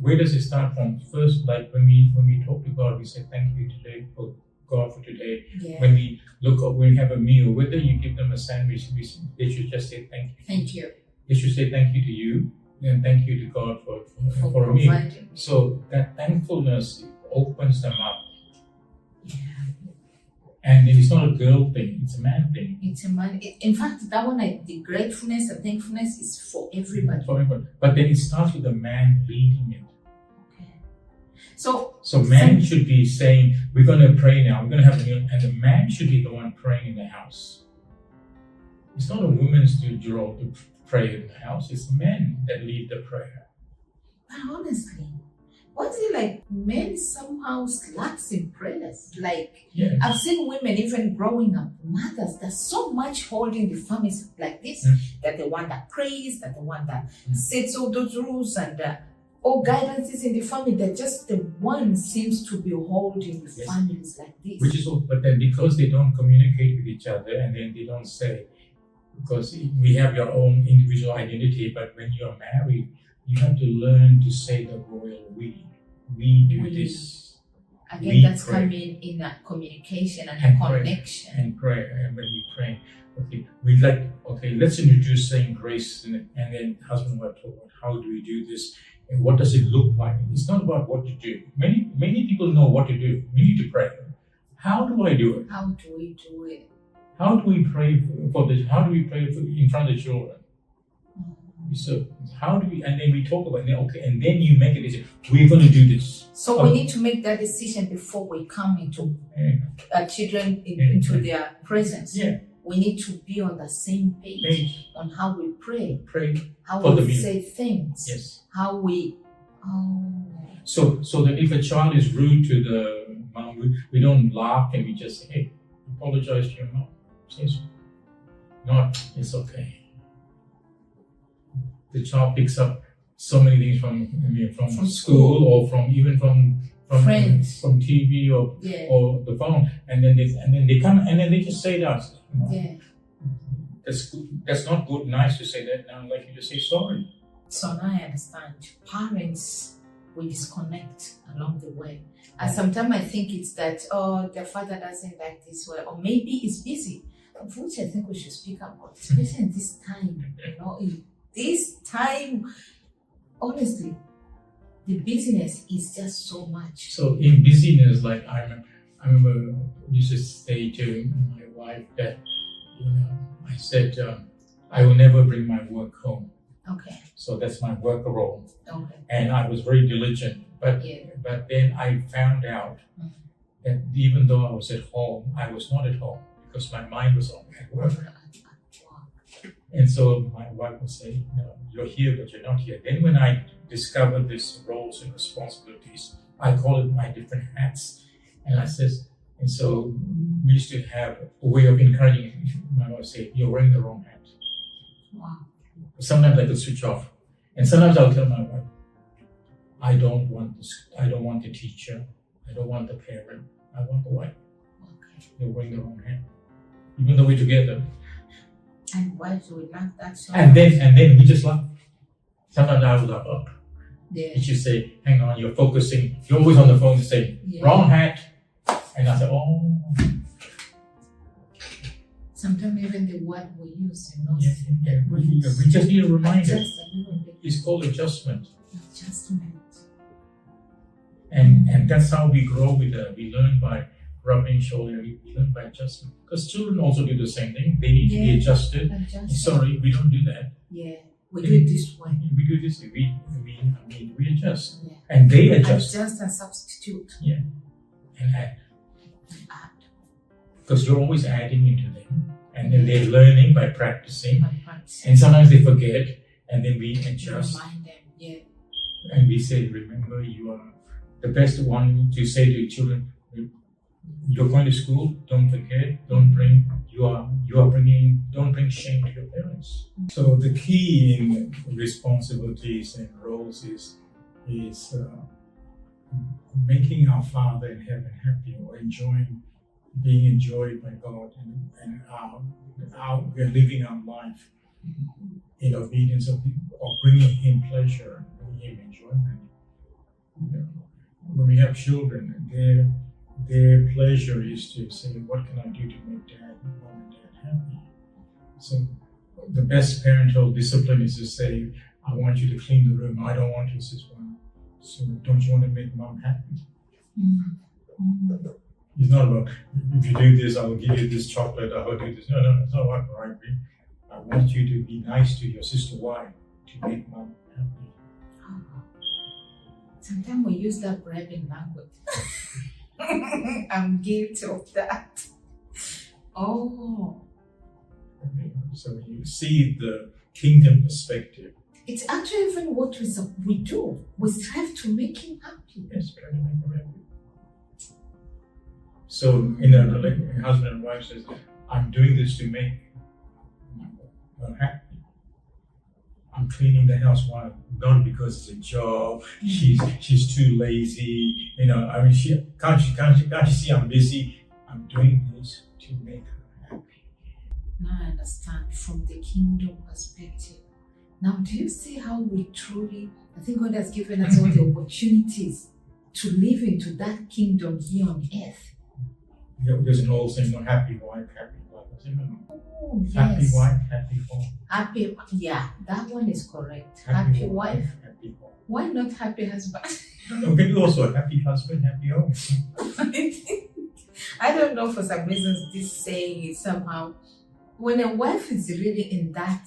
where does it start from? First, like when we talk to God, we say thank you today for God for today. Yeah. When we have a meal, whether you give them a sandwich, they should just say thank you. Thank you. They should say thank you to you and thank you to God for a meal. So that thankfulness opens them up. Yeah. And it's not a girl thing, it's a man thing. It's a man. In fact, that one, the gratefulness and thankfulness is for everybody. But then it starts with the man leading it. Okay. So man should be saying, we're going to pray now, we're going to have a meal, and the man should be the one praying in the house. It's not a woman's role to pray in the house, it's men that lead the prayer. But honestly, What is it like? Men somehow slacks in prayers. Like Yeah. I've seen women even growing up, mothers. There's so much holding the families like this. That the one that prays, that the one that sets all those rules and all guidances in the family. That just the one seems to be holding the families like this. Which is all, but then because they don't communicate with each other and then they don't say, because we have your own individual identity, but when you're married, you have to learn to say the royal we. We do this. Again, we that's pray. coming in a communication and Pray. connection. And pray. And when we pray, okay, let's introduce saying grace and then husband and wife talk about how do we do this and what does it look like. It's not about what to do. Many people know what to do. We need to pray. How do I do it? How do we do it? How do we pray for this? How do we pray in front of the children? So how do we? And then we talk about it. Okay, and then you make a decision. We're going to do this. So we need to make that decision before we come into children into their presence. Yeah. We need to be on the same page on how we pray, how for the we meal. say things, Yes. how we. So that if a child is rude to the mom, we don't laugh and we just say, hey, apologize to your mom. Say so. Not, it's okay. The child picks up so many things from school or from Friends. from TV or the phone, and then they come and then they just say that. Yeah. That's not good. Nice to say that now. Like you just say sorry. So now I understand. Parents will disconnect along the way. And sometimes I think it's that their father doesn't like this way, or maybe he's busy. Unfortunately, I think we should speak about, especially in this time. In this time, honestly, the busyness is just so much. So in busyness, like I remember used to say to my wife that, I said, I will never bring my work home. Okay. So that's my work role. Okay. And I was very diligent. But then I found out that even though I was at home, I was not at home because my mind was at work. And so my wife would say, no, you're here, but you're not here. Then when I discovered these roles and responsibilities, I call it my different hats. And I says, and so we used to have a way of encouraging my wife say, you're wearing the wrong hat. Wow. Sometimes I could switch off. And sometimes I'll tell my wife, I don't want the teacher, I don't want the parent, I want the wife. Okay. You're wearing the wrong hat. Even though we're together. And why do we laugh that so and then we just laugh. Sometimes I would laugh up. Yeah. And she say, hang on, you're focusing. You're always on the phone to say, wrong hat. And I say, oh. Sometimes even the word we use, We just need a reminder. Just a little bit. It's called adjustment. Adjustment. And that's how we grow we learn by rubbing shoulder, we learn by adjustment. Because children also do the same thing. They need to be adjusted. Sorry, we don't do that. Yeah. We do it this way. We do this way. We adjust. Yeah. And they adjust. Adjust and substitute. Yeah. And add. Because you're always adding into them. And then they're learning by practicing. And sometimes they forget. And then we adjust. Remind them. Yeah. And we say, remember, you are the best one to say to children, you're going to school, don't forget, don't bring shame to your parents. So the key in responsibilities and roles is making our Father in heaven happy, or being enjoyed by God, and we are living our life in obedience of bringing Him pleasure, bringing Him enjoyment. When we have children, their pleasure is to say, what can I do to make mom and dad happy? So the best parental discipline is to say, I want you to clean the room. I don't want you to say, well, so don't you want to make mom happy? Mm-hmm. It's not about, if you do this, I will give you this chocolate, I will do this. No, it's not about right. I want you to be nice to your sister wife to make mom happy. Sometimes we use that bribing language. I'm guilty of that. Oh. So you see the kingdom perspective. It's actually even what we do. We strive to make Him happy. Yes, try to make them happy. So, a husband and wife says, I'm doing this to make her happy. I'm cleaning the house. Why? Not because it's a job. She's too lazy. I mean, can't you see I'm busy? I'm doing this to make her happy. Now I understand from the kingdom perspective. Now, do you see how we truly, I think God has given us all the opportunities to live into that kingdom here on earth. Yeah, there's an old saying, happy wife, happy life. Oh, yes. Happy wife, happy home. Happy, yeah, that one is correct. Happy Happy wife. Happy home. Why not happy husband? No, can do also a happy husband, happy home. I don't know, for some reasons this saying is somehow, when a wife is really in that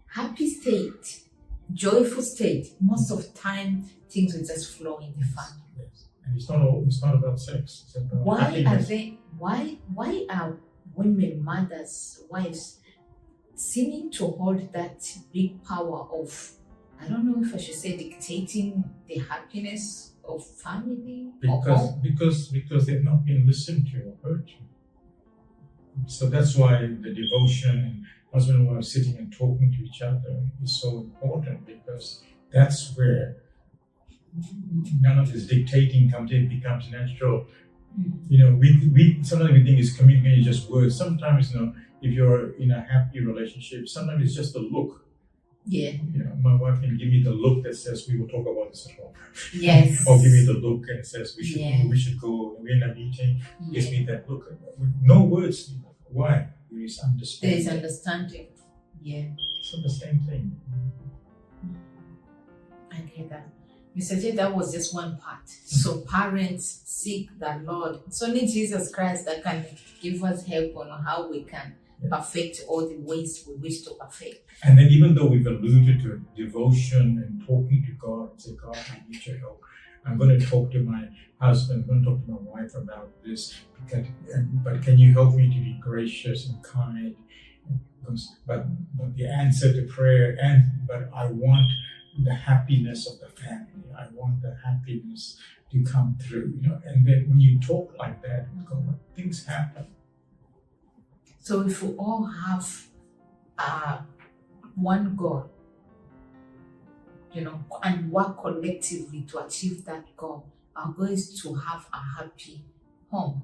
happy state, joyful state, most of the time things will just flow in the family. Yes. And it's not about sex. It's about happiness. Why are women, mothers, wives seeming to hold that big power of, I don't know if I should say, dictating the happiness of family? Because they've not been listened to or heard to. So that's why the devotion and husband and wife sitting and talking to each other is so important, because that's where none of this dictating comes in, becomes natural. We sometimes we think it's communicating just words. Sometimes, if you're in a happy relationship, sometimes it's just a look. Yeah. My wife can give me the look that says we will talk about this at home. Yes. Or give me the look and says we should go. We're in a meeting. Yeah. Gives me that look. No words. Why? There is understanding. There is understanding. Yeah. So the same thing. I get that. Mr. J, that was just one part. So parents seek the Lord. It's only Jesus Christ that can give us help on how we can perfect all the ways we wish to perfect. And then even though we've alluded to devotion and talking to God and say, God, I need your help. I'm going to talk to my husband, I'm going to talk to my wife about this. But can you help me to be gracious and kind? But the answer to prayer, but I want the happiness of the family. I want the happiness to come through. And then when you talk like that, things happen. So if we all have one goal, and work collectively to achieve that goal, our goal is to have a happy home.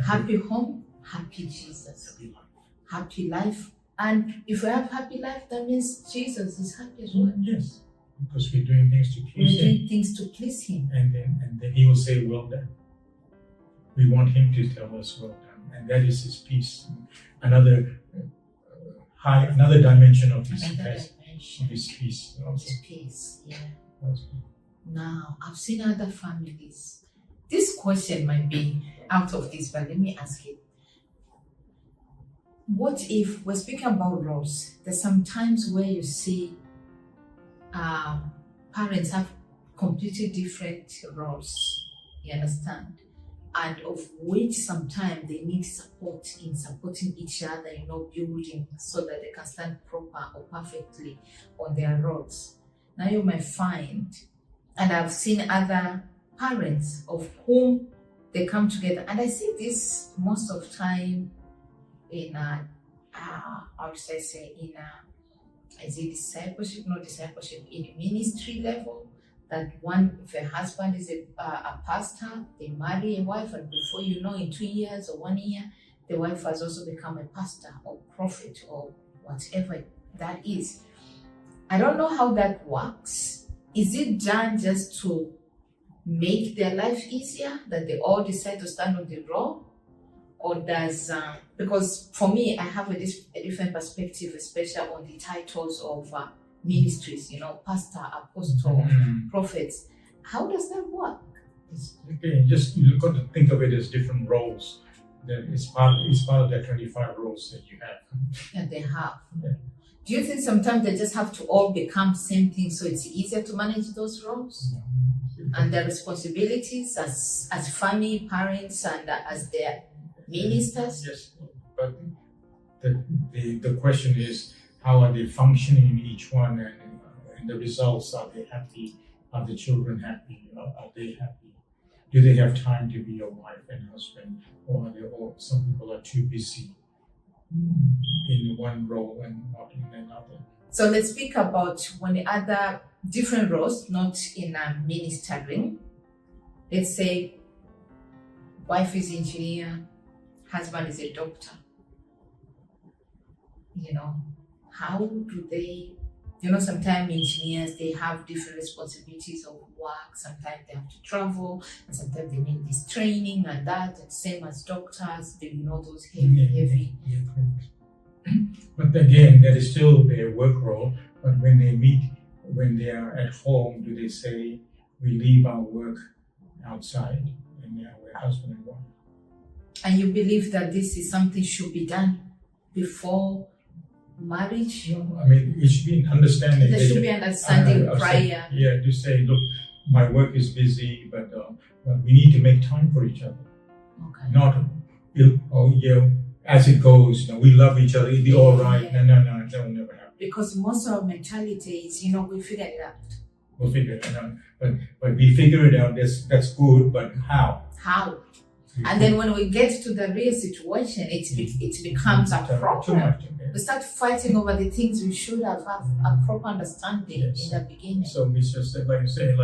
Happy home, happy Jesus. Happy life. And if we have happy life, that means Jesus is happy as well. Yes, because we're doing things to please Him. We're doing things to please Him. And then He will say, well done. We want Him to tell us, well done. And that is His peace. Another dimension of His peace. His peace, yeah. Now, I've seen other families. This question might be out of this, but let me ask it. What if we're speaking about roles? There's some times where you see parents have completely different roles, you understand? And of which sometimes they need support in supporting each other, building so that they can stand proper or perfectly on their roles. Now you might find, and I've seen other parents of whom they come together, and I see this most of the time in is it discipleship, not discipleship, in a ministry level, that if a husband is a pastor, they marry a wife, and before you know, in 2 years or 1 year, the wife has also become a pastor or prophet or whatever that is. I don't know how that works. Is it done just to make their life easier, that they all decide to stand on the role? Or does, because for me, I have a different perspective, especially on the titles of ministries, pastor, apostle, prophets. How does that work? You've got to think of it as different roles. That it's part of the 25 roles that you have. Yeah, they have. Yeah. Do you think sometimes they just have to all become same thing, so it's easier to manage those roles? And their responsibilities as family, parents, and as their ministers? Yes, but the question is, how are they functioning in each one, and the results, are they happy? Are the children happy? Are they happy? Do they have time to be your wife and husband, or are they all? Some people are too busy in one role and not in another. So let's speak about when the other different roles, not in ministering. Let's say wife is engineer, husband is a doctor. How do they, sometimes engineers, they have different responsibilities of work. Sometimes they have to travel, and sometimes they need this training and that, and same as doctors, they those heavy. Yeah. But again, that is still their work role. But when they meet, when they are at home, do they say, we leave our work outside and we're husband and wife? And you believe that this is something should be done before marriage? It should be an understanding. There should be understanding prior. To say, look, my work is busy, but we need to make time for each other. Okay. Not, as it goes, we love each other, it'll be all right. No, that will never happen. Because most of our mentality is, we figure it out. We'll figure it out. But we figure it out, that's good, but how? How? And then when we get to the real situation, it becomes a problem. We start fighting over the things we should have a proper understanding in the beginning. So we just, like you say,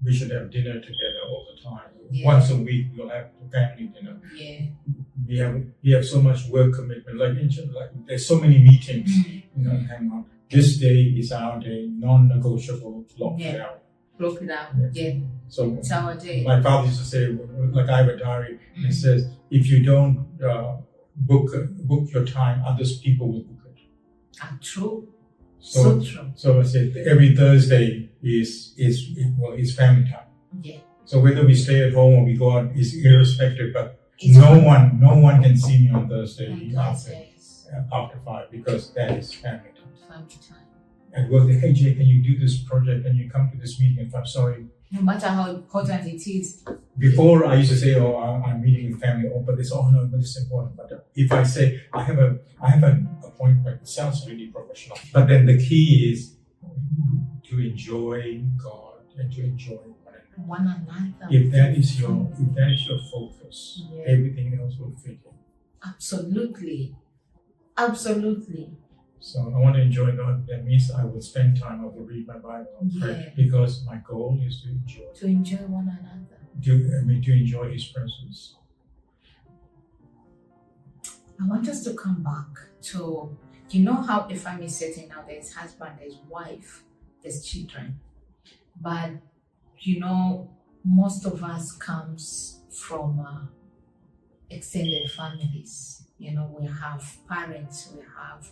we should have dinner together all the time. Yeah. Once a week, we'll have family dinner. Yeah. We have so much work commitment. There's so many meetings. Hang on. This day is our day, non-negotiable, blocked out. Block it out. Yeah. So it's our day. My father used to say, I have a diary, and it says, if you don't book your time, others people will book it. True. So true. So I said every Thursday is family time. Yeah. So whether we stay at home or we go out is irrespective, but no one can see me on Thursday after 5 because that is family time. Family time. At work, hey Jay, can you do this project? Can you come to this meeting? If I'm sorry. No matter how important it is. Before I used to say, I'm meeting with family, but it's but it's important. But if I say I have an appointment, it sounds really professional. But then the key is to enjoy God and to enjoy one another. If that is your focus, everything else will fit in. Absolutely. So I want to enjoy God. That means I will spend time, I will read my Bible and pray because my goal is to enjoy. To enjoy one another. To enjoy His presence. I want us to come back to, how a family setting now, there's husband, there's wife, there's children. But, most of us comes from extended families. We have parents, we have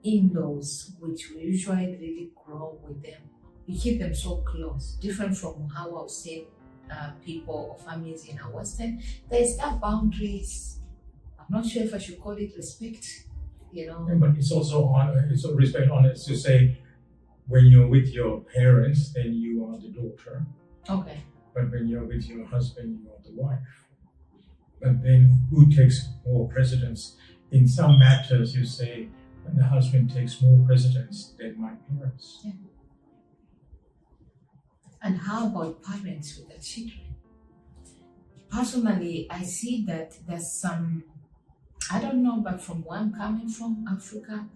in-laws, which we usually really grow with them. We keep them so close, different from how I've seen people or families in our Western. There's that boundaries. I'm not sure if I should call it respect, But it's also honor. It's respect, honor. To say, when you're with your parents, then you are the daughter. Okay. But when you're with your husband, you are the wife. But then who takes more precedence? In some matters, you say, the husband takes more precedence than my parents. Yeah. And how about parents with their children? Personally, I see that there's some, I don't know, but from where I'm coming from, Africa,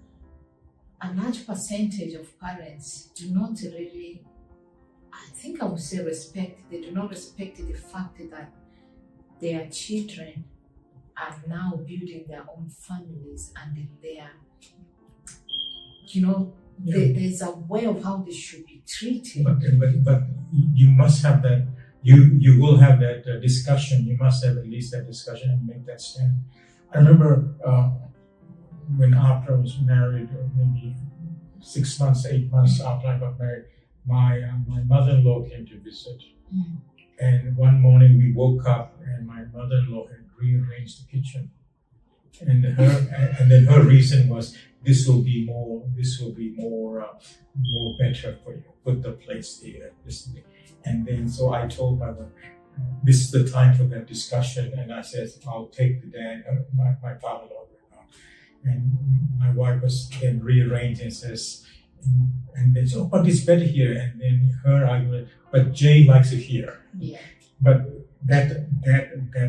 a large percentage of parents do not really, I think I would say respect. They do not respect the fact that their children are now building their own families and they are, there's a way of how they should be treated. But you must have that, you will have that discussion. You must have at least that discussion and make that stand. I remember when after I was married, or maybe 6 months, 8 months after I got married, my mother-in-law came to visit. Mm. And one morning we woke up and my mother-in-law had rearranged the kitchen. And then her reason was, this will be more better for you. Put the plates there. And then so I told my wife, this is the time for that discussion. And I said, I'll take the dad, my father-in-law. And my wife was then rearranged and says, And they say, oh, but it's better here. And then her argument, but Jay likes it here. Yeah. But that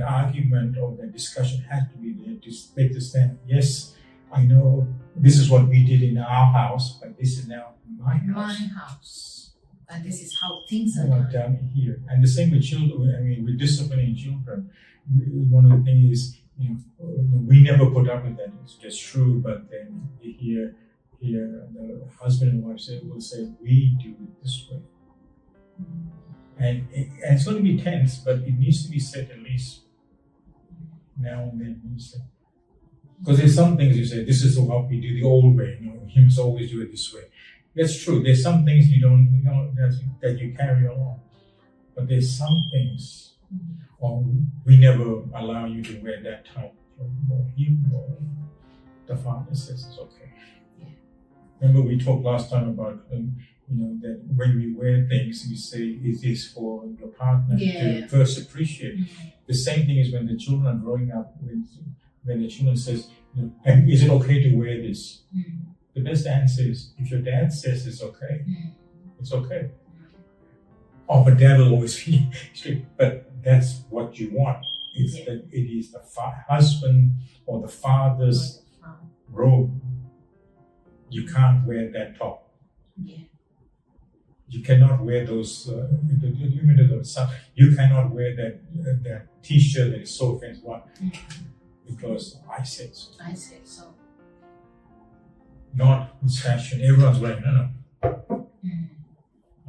argument or that discussion has to be there to take the stand. Yes, I know this is what we did in our house, but this is now my house. My house. And this is how things are What done. down here. And the same with children. I mean, with disciplining children, one of the things is, we never put up with that. It's just true, but then here the husband and wife will say, we do it this way. And it's going to be tense, but it needs to be said at least now and then. Because there's some things you say, this is what we do the old way. You must always do it this way. That's true. There's some things you don't, that you carry along. But there's some things, we never allow you to wear that type of the father says it's okay. Yeah. Remember we talked last time about that when we wear things, we say it is for your partner to first appreciate. The same thing is when the children are growing up, when the children says, and is it okay to wear this? The best answer is, if your dad says it's okay, it's okay. Oh, but dad will always be strict. But that's what you want. It's that it is the husband or the father's robe. You can't wear that top. Yeah. You cannot wear those. You cannot wear that T-shirt that is so fancy. Why? Because I said so. I said so. Not with fashion. Everyone's wearing. No.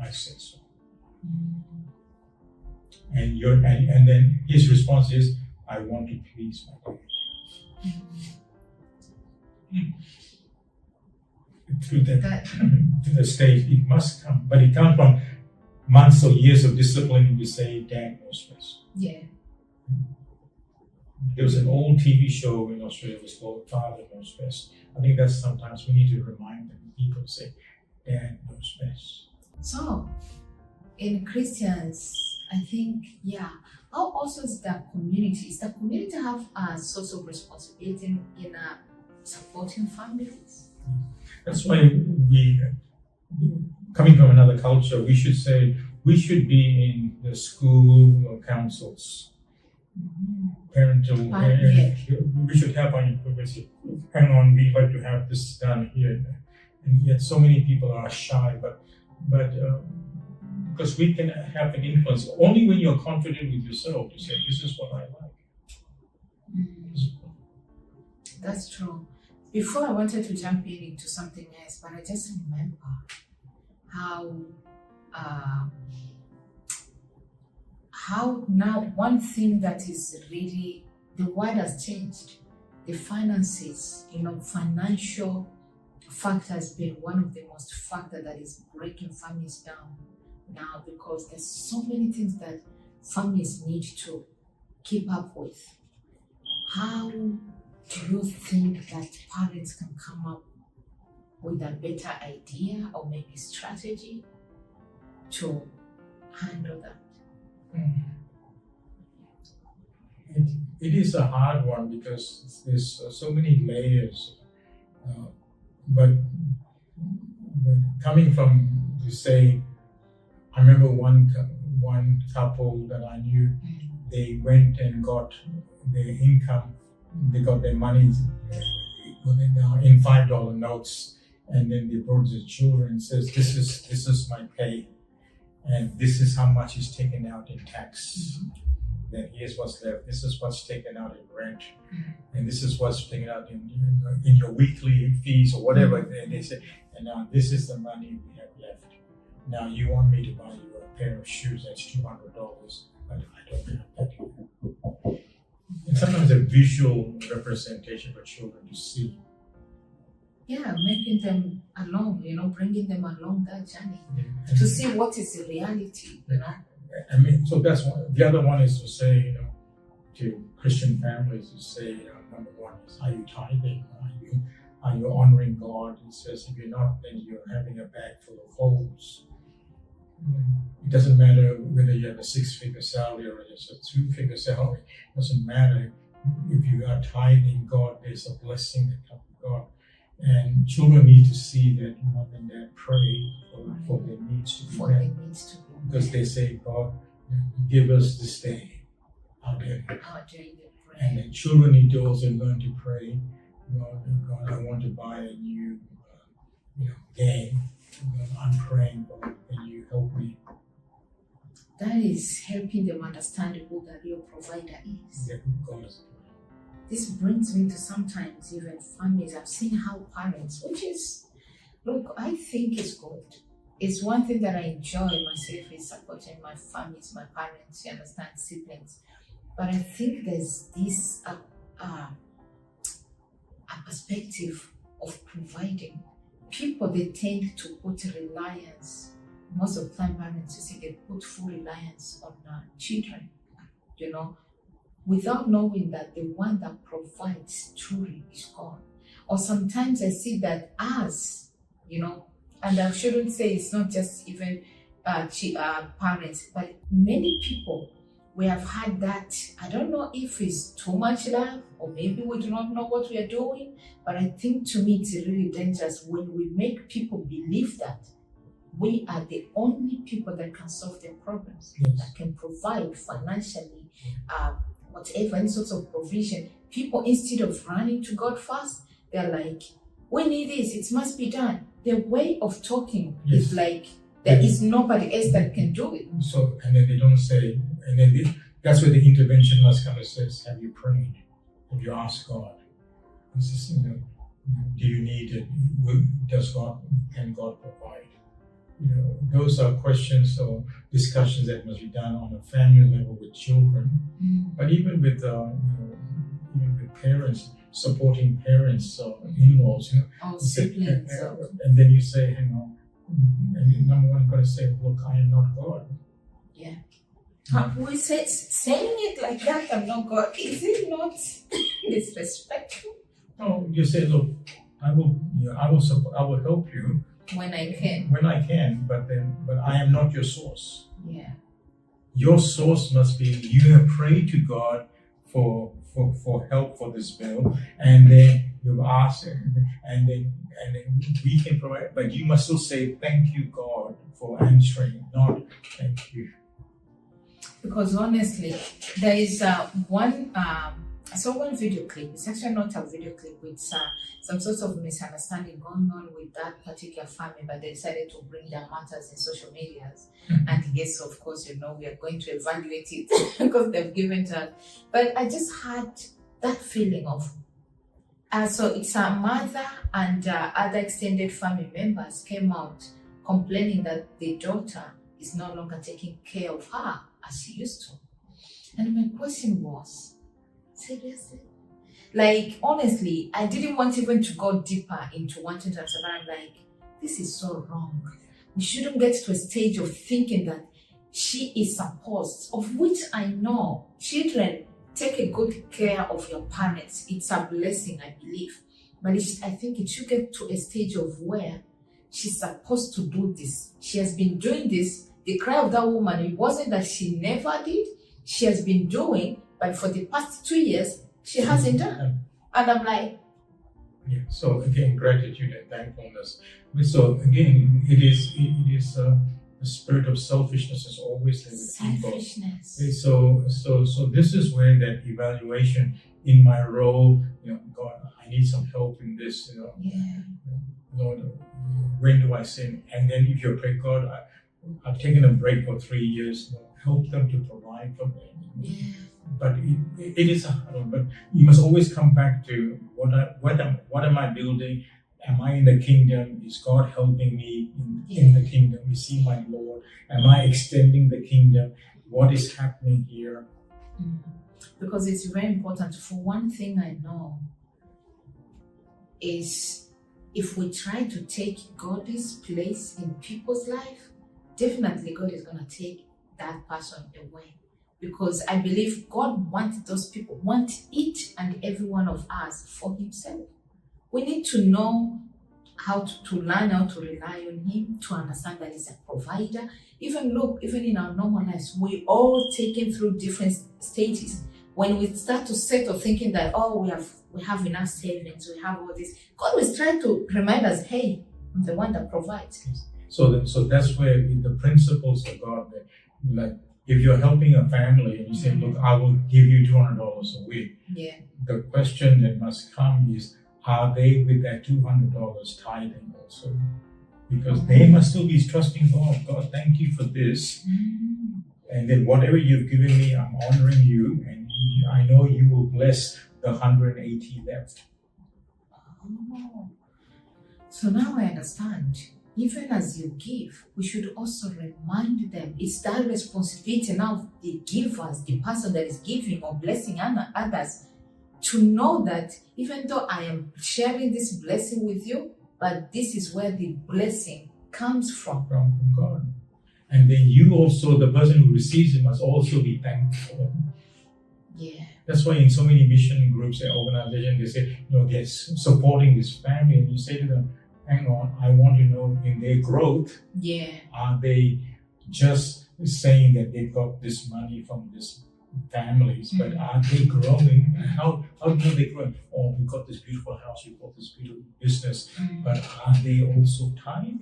I said so. And then his response is, I want to please my dad. Through the stage, it must come, but it comes from months or years of disciplining to say, Dad knows best. Yeah. There was an old TV show in Australia, it was called Father Knows Best. I think that's sometimes we need to remind them, people say, Dad knows best. So, in Christians, I think, how also is the community? Is the community have a social responsibility in supporting families? That's why we, coming from another culture, we should say, we should be in the school councils. Parental, we should have our information. Hang on, we like to have this done here. And yet so many people are shy, but because we can have an influence only when you're confident with yourself to say, this is what I like. That's true. Before I wanted to jump into something else, but I just remember how now one thing that is really, the world has changed. The finances, financial factor has been one of the most factors that is breaking families down now, because there's so many things that families need to keep up with. How do you think that parents can come up with a better idea or maybe strategy to handle that? It is a hard one because there's so many layers. But coming from, to say, I remember one couple that I knew, they went and got their income, they got their money in $5 notes, and then they brought the children and says, this is my pay, and this is how much is taken out in tax. Then here's what's left. This is what's taken out in rent, and this is what's taken out in your weekly fees or whatever. And they say, and now this is the money we have left. Now you want me to buy you a pair of shoes that's $200, but I don't have that. And sometimes a visual representation for children to see. Yeah, making them along, bringing them along that journey to see what is the reality, I mean, so that's one. The other one is to say, to Christian families, to say, number one is, are you tithing? Are you honoring God? It says, if you're not, then you're having a bag full of holes. It doesn't matter whether you have a 6-figure salary or just a 2-figure salary. It doesn't matter. If you are tithing God, there's a blessing that comes from God. And children need to see that mom and dad pray for their needs to be For met. the needs to be Because they say, God, give us this day our daily bread. our daily bread. And then children need to also learn to pray. God, I want to buy a new game. I'm praying, God, can you help me? That is helping them understand who the real provider is. Get God is This brings me to sometimes even families. I've seen how parents, which is, look, I think is good. It's one thing that I enjoy myself is supporting my families, my parents, you understand, siblings. But I think there's this a perspective of providing. People, they tend to put reliance. Most of the time, parents, you see, they put full reliance on children, without knowing that the one that provides truly is God. Or sometimes I see that as, and I shouldn't say it's not just even parents, but many people, we have had that. I don't know if it's too much love or maybe we do not know what we are doing, but I think to me it's really dangerous when we make people believe that we are the only people that can solve their problems, Yes. that can provide financially, whatever, any sorts of provision. People, instead of running to God first, they're like, we need this, it must be done. Their way of talking Yes. is like, there is nobody else that can do it. So, and then they don't say, and then that's where the intervention must come and says, have you prayed? Have you asked God? This is, do you need it? Can God provide? Those are questions or discussions that must be done on a family level with children, but even with parents, supporting parents or in-laws, Or siblings. and then you say, and number one, got to say, look, I am not God. Yeah. We say saying it like that, I'm not God. Is it not disrespectful? No, you say, look, I will help you When I can. when I can, but I am not your source. Yeah. Your source must be you have prayed to God for help for this bill, and then you've asked, and then we can provide. But you must still say thank you, God, for answering, not thank you. Because honestly, there is I saw one video clip. It's actually not a video clip. It's some sort of misunderstanding going on with that particular family, but they decided to bring their matters in social medias. And yes, of course, we are going to evaluate it because they've given that. But I just had that feeling of, so it's a mother and other extended family members came out complaining that the daughter is no longer taking care of her as she used to. And my question was, seriously? Like, honestly, I didn't want even to go deeper into wanting to answer, but I'm like, this is so wrong. We shouldn't get to a stage of thinking that she is supposed, of which I know, children, take a good care of your parents. It's a blessing, I believe. But I think it should get to a stage of where she's supposed to do this. She has been doing this. The cry of that woman, it wasn't that she never did. She has been doing, but for the past 2 years, she hasn't done. And I'm like, yeah. So again, gratitude and thankfulness. So again, it is the spirit of selfishness is always there with people. selfishness. Okay, so this is where that evaluation in my role, God, I need some help in this, Yeah. Lord, when do I sin? And then if you pray, God, I've taken a break for 3 years, help them to provide for them. Yeah. But it is hard, but you must always come back to what am I building? Am I in the kingdom? Is God helping me in the kingdom? You see my Lord. Am I extending the kingdom? What is happening here? Because it's very important. For one thing I know is if we try to take God's place in people's life, definitely God is going to take that person away. Because I believe God wants those people, wants each and every one of us for himself. We need to know how to learn how to rely on him, to understand that he's a provider. Even in our normal lives, we all taken through different stages. when we start to settle thinking that, oh, we have enough savings, we have all this, God is trying to remind us, hey, I'm the one that provides. So that's where the principles of God, like if you're helping a family and you say, look, I will give you $200 a week. Yeah. The question that must come is, are they with that $200 tithing also? Because they must still be trusting God. God, thank you for this. And then whatever you've given me, I'm honoring you. And I know you will bless the 180 left. Oh. So now I understand. Even as you give, we should also remind them it's that responsibility now of the givers, the person that is giving or blessing others, to know that even though I am sharing this blessing with you, but this is where the blessing comes from. From God. And then you also, the person who receives it, must also be thankful. Yeah. That's why in so many mission groups and organizations, they say, they're supporting this family. And you say to them, hang on, I want to know in their growth, are they just saying that they've got this money from this families, but are they growing? How do you know they're growing? Oh, we've got this beautiful house, we've got this beautiful business, but are they also tithing?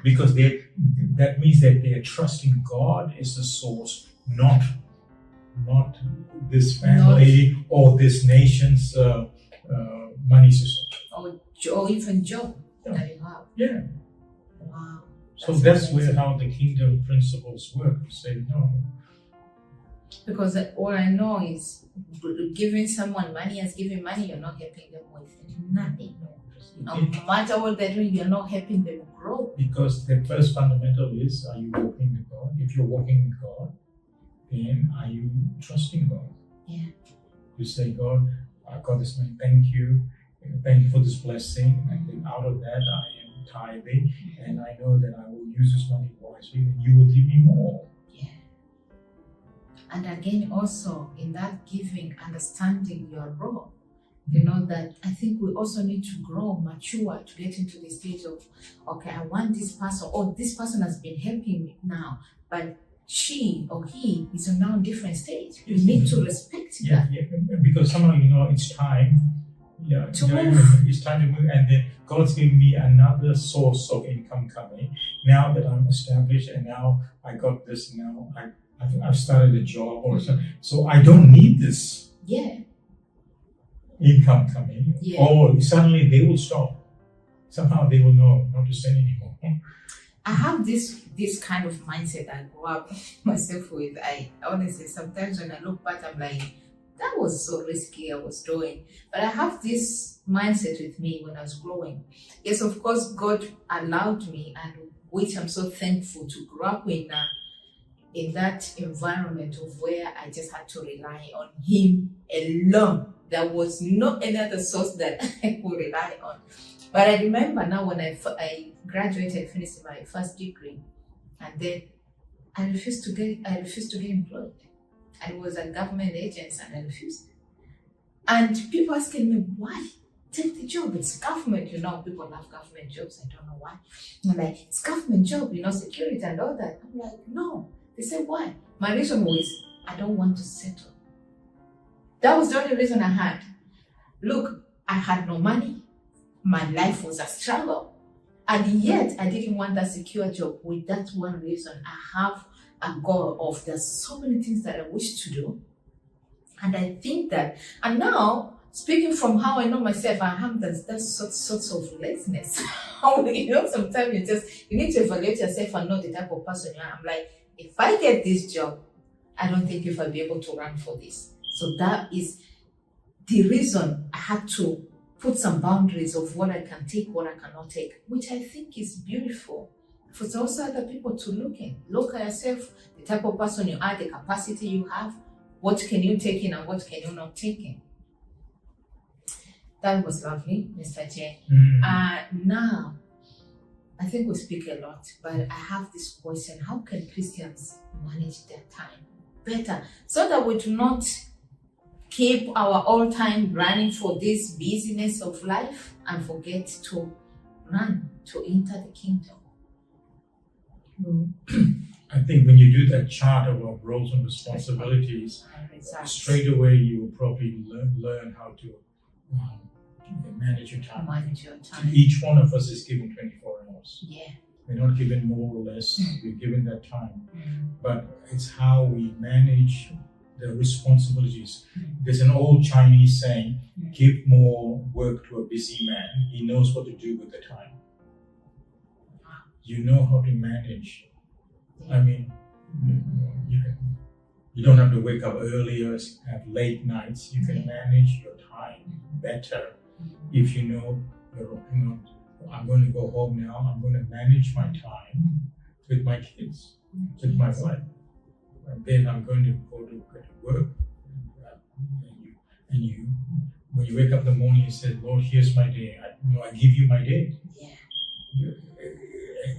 Because that means that they are trusting God is the source, not this family or this nation's money system. Or even job that you have. Yeah. Wow. So that's where how the kingdom principles work. You say no. Because all I know is giving someone money as giving money, you're not helping them with nothing. No matter what they're doing, you're not helping them grow. Because the first fundamental is, are you walking with God? If you're walking with God, then are you trusting God? Yeah. You say, God, I got this money, thank you. Thank you for this blessing. And then out of that, I am tithing. And I know that I will use this money wisely, and you will give me more. And again, also in that giving, understanding your role, that I think we also need to grow, mature, to get into the stage of, okay, I want this person, or this person has been helping me now, but she or he is now on a different stage. You need to respect that. Yeah, because somehow, it's time. To move. It's time to move, and then God's giving me another source of income coming. Now that I'm established, and now I got this, now I've started a job or something. So I don't need this income coming. Or suddenly they will stop. Somehow they will know not to send anymore. I have this kind of mindset I grew up myself with. I honestly, sometimes when I look back, I'm like, that was so risky I was doing. But I have this mindset with me when I was growing. Yes, of course, God allowed me, and which I'm so thankful to grow up in that environment of where I just had to rely on Him alone. There was no any other source that I could rely on. But I remember now when I graduated, finished my first degree, and then I refused to get employed. I was a government agent and I refused. And people asking me, why? Take the job, it's government, people love government jobs, I don't know why. I'm like, it's government job, security and all that. I'm like, no. They said, why? My reason was, I don't want to settle. That was the only reason I had. Look, I had no money. My life was a struggle. And yet, I didn't want that secure job. With that one reason, I have a goal of there's so many things that I wish to do. And I think that, and now, speaking from how I know myself, I have that sorts of laziness. Sometimes you need to evaluate yourself and know the type of person you are. I'm like, if I get this job, I don't think if I'll be able to run for this. So that is the reason I had to put some boundaries of what I can take, what I cannot take, which I think is beautiful. For also other people to look at yourself, the type of person you are, the capacity you have, what can you take in and what can you not take in. That was lovely, Mr. J. Now, I think we speak a lot, but I have this question: how can Christians manage their time better so that we do not keep our all time running for this busyness of life and forget to run to enter the kingdom? I think when you do that chart of roles and responsibilities, straight away you will probably learn how to manage your time. Manage your time. Each one of us is given 24 hours. Yeah. We're not given more or less, we're given that time. But it's how we manage the responsibilities. There's an old Chinese saying, give more work to a busy man. He knows what to do with the time. You know how to manage. I mean, you don't have to wake up earlier, have late nights. You can manage your time better if you know, I'm going to go home now. I'm going to manage my time with my kids, with my wife. And then I'm going to go to work. And you, when you wake up in the morning, you say, Lord, here's my day. I give you my day. Yeah.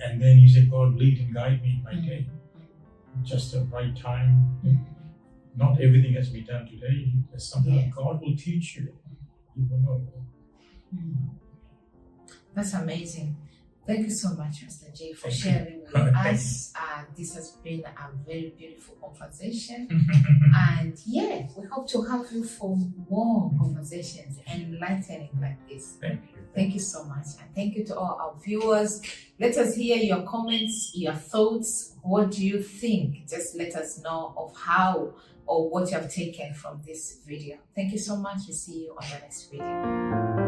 And then you say, God, lead and guide me in my day. Just the right time. Not everything has to be done today. There's something God will teach you. You will know. That's amazing. Thank you so much, Mr. J, for sharing with us. This has been a very beautiful conversation. And we hope to have you for more conversations enlightening like this. Thank you. Thank you so much. And thank you to all our viewers. Let us hear your comments, your thoughts. What do you think? Just let us know of how or what you have taken from this video. Thank you so much. We'll see you on the next video.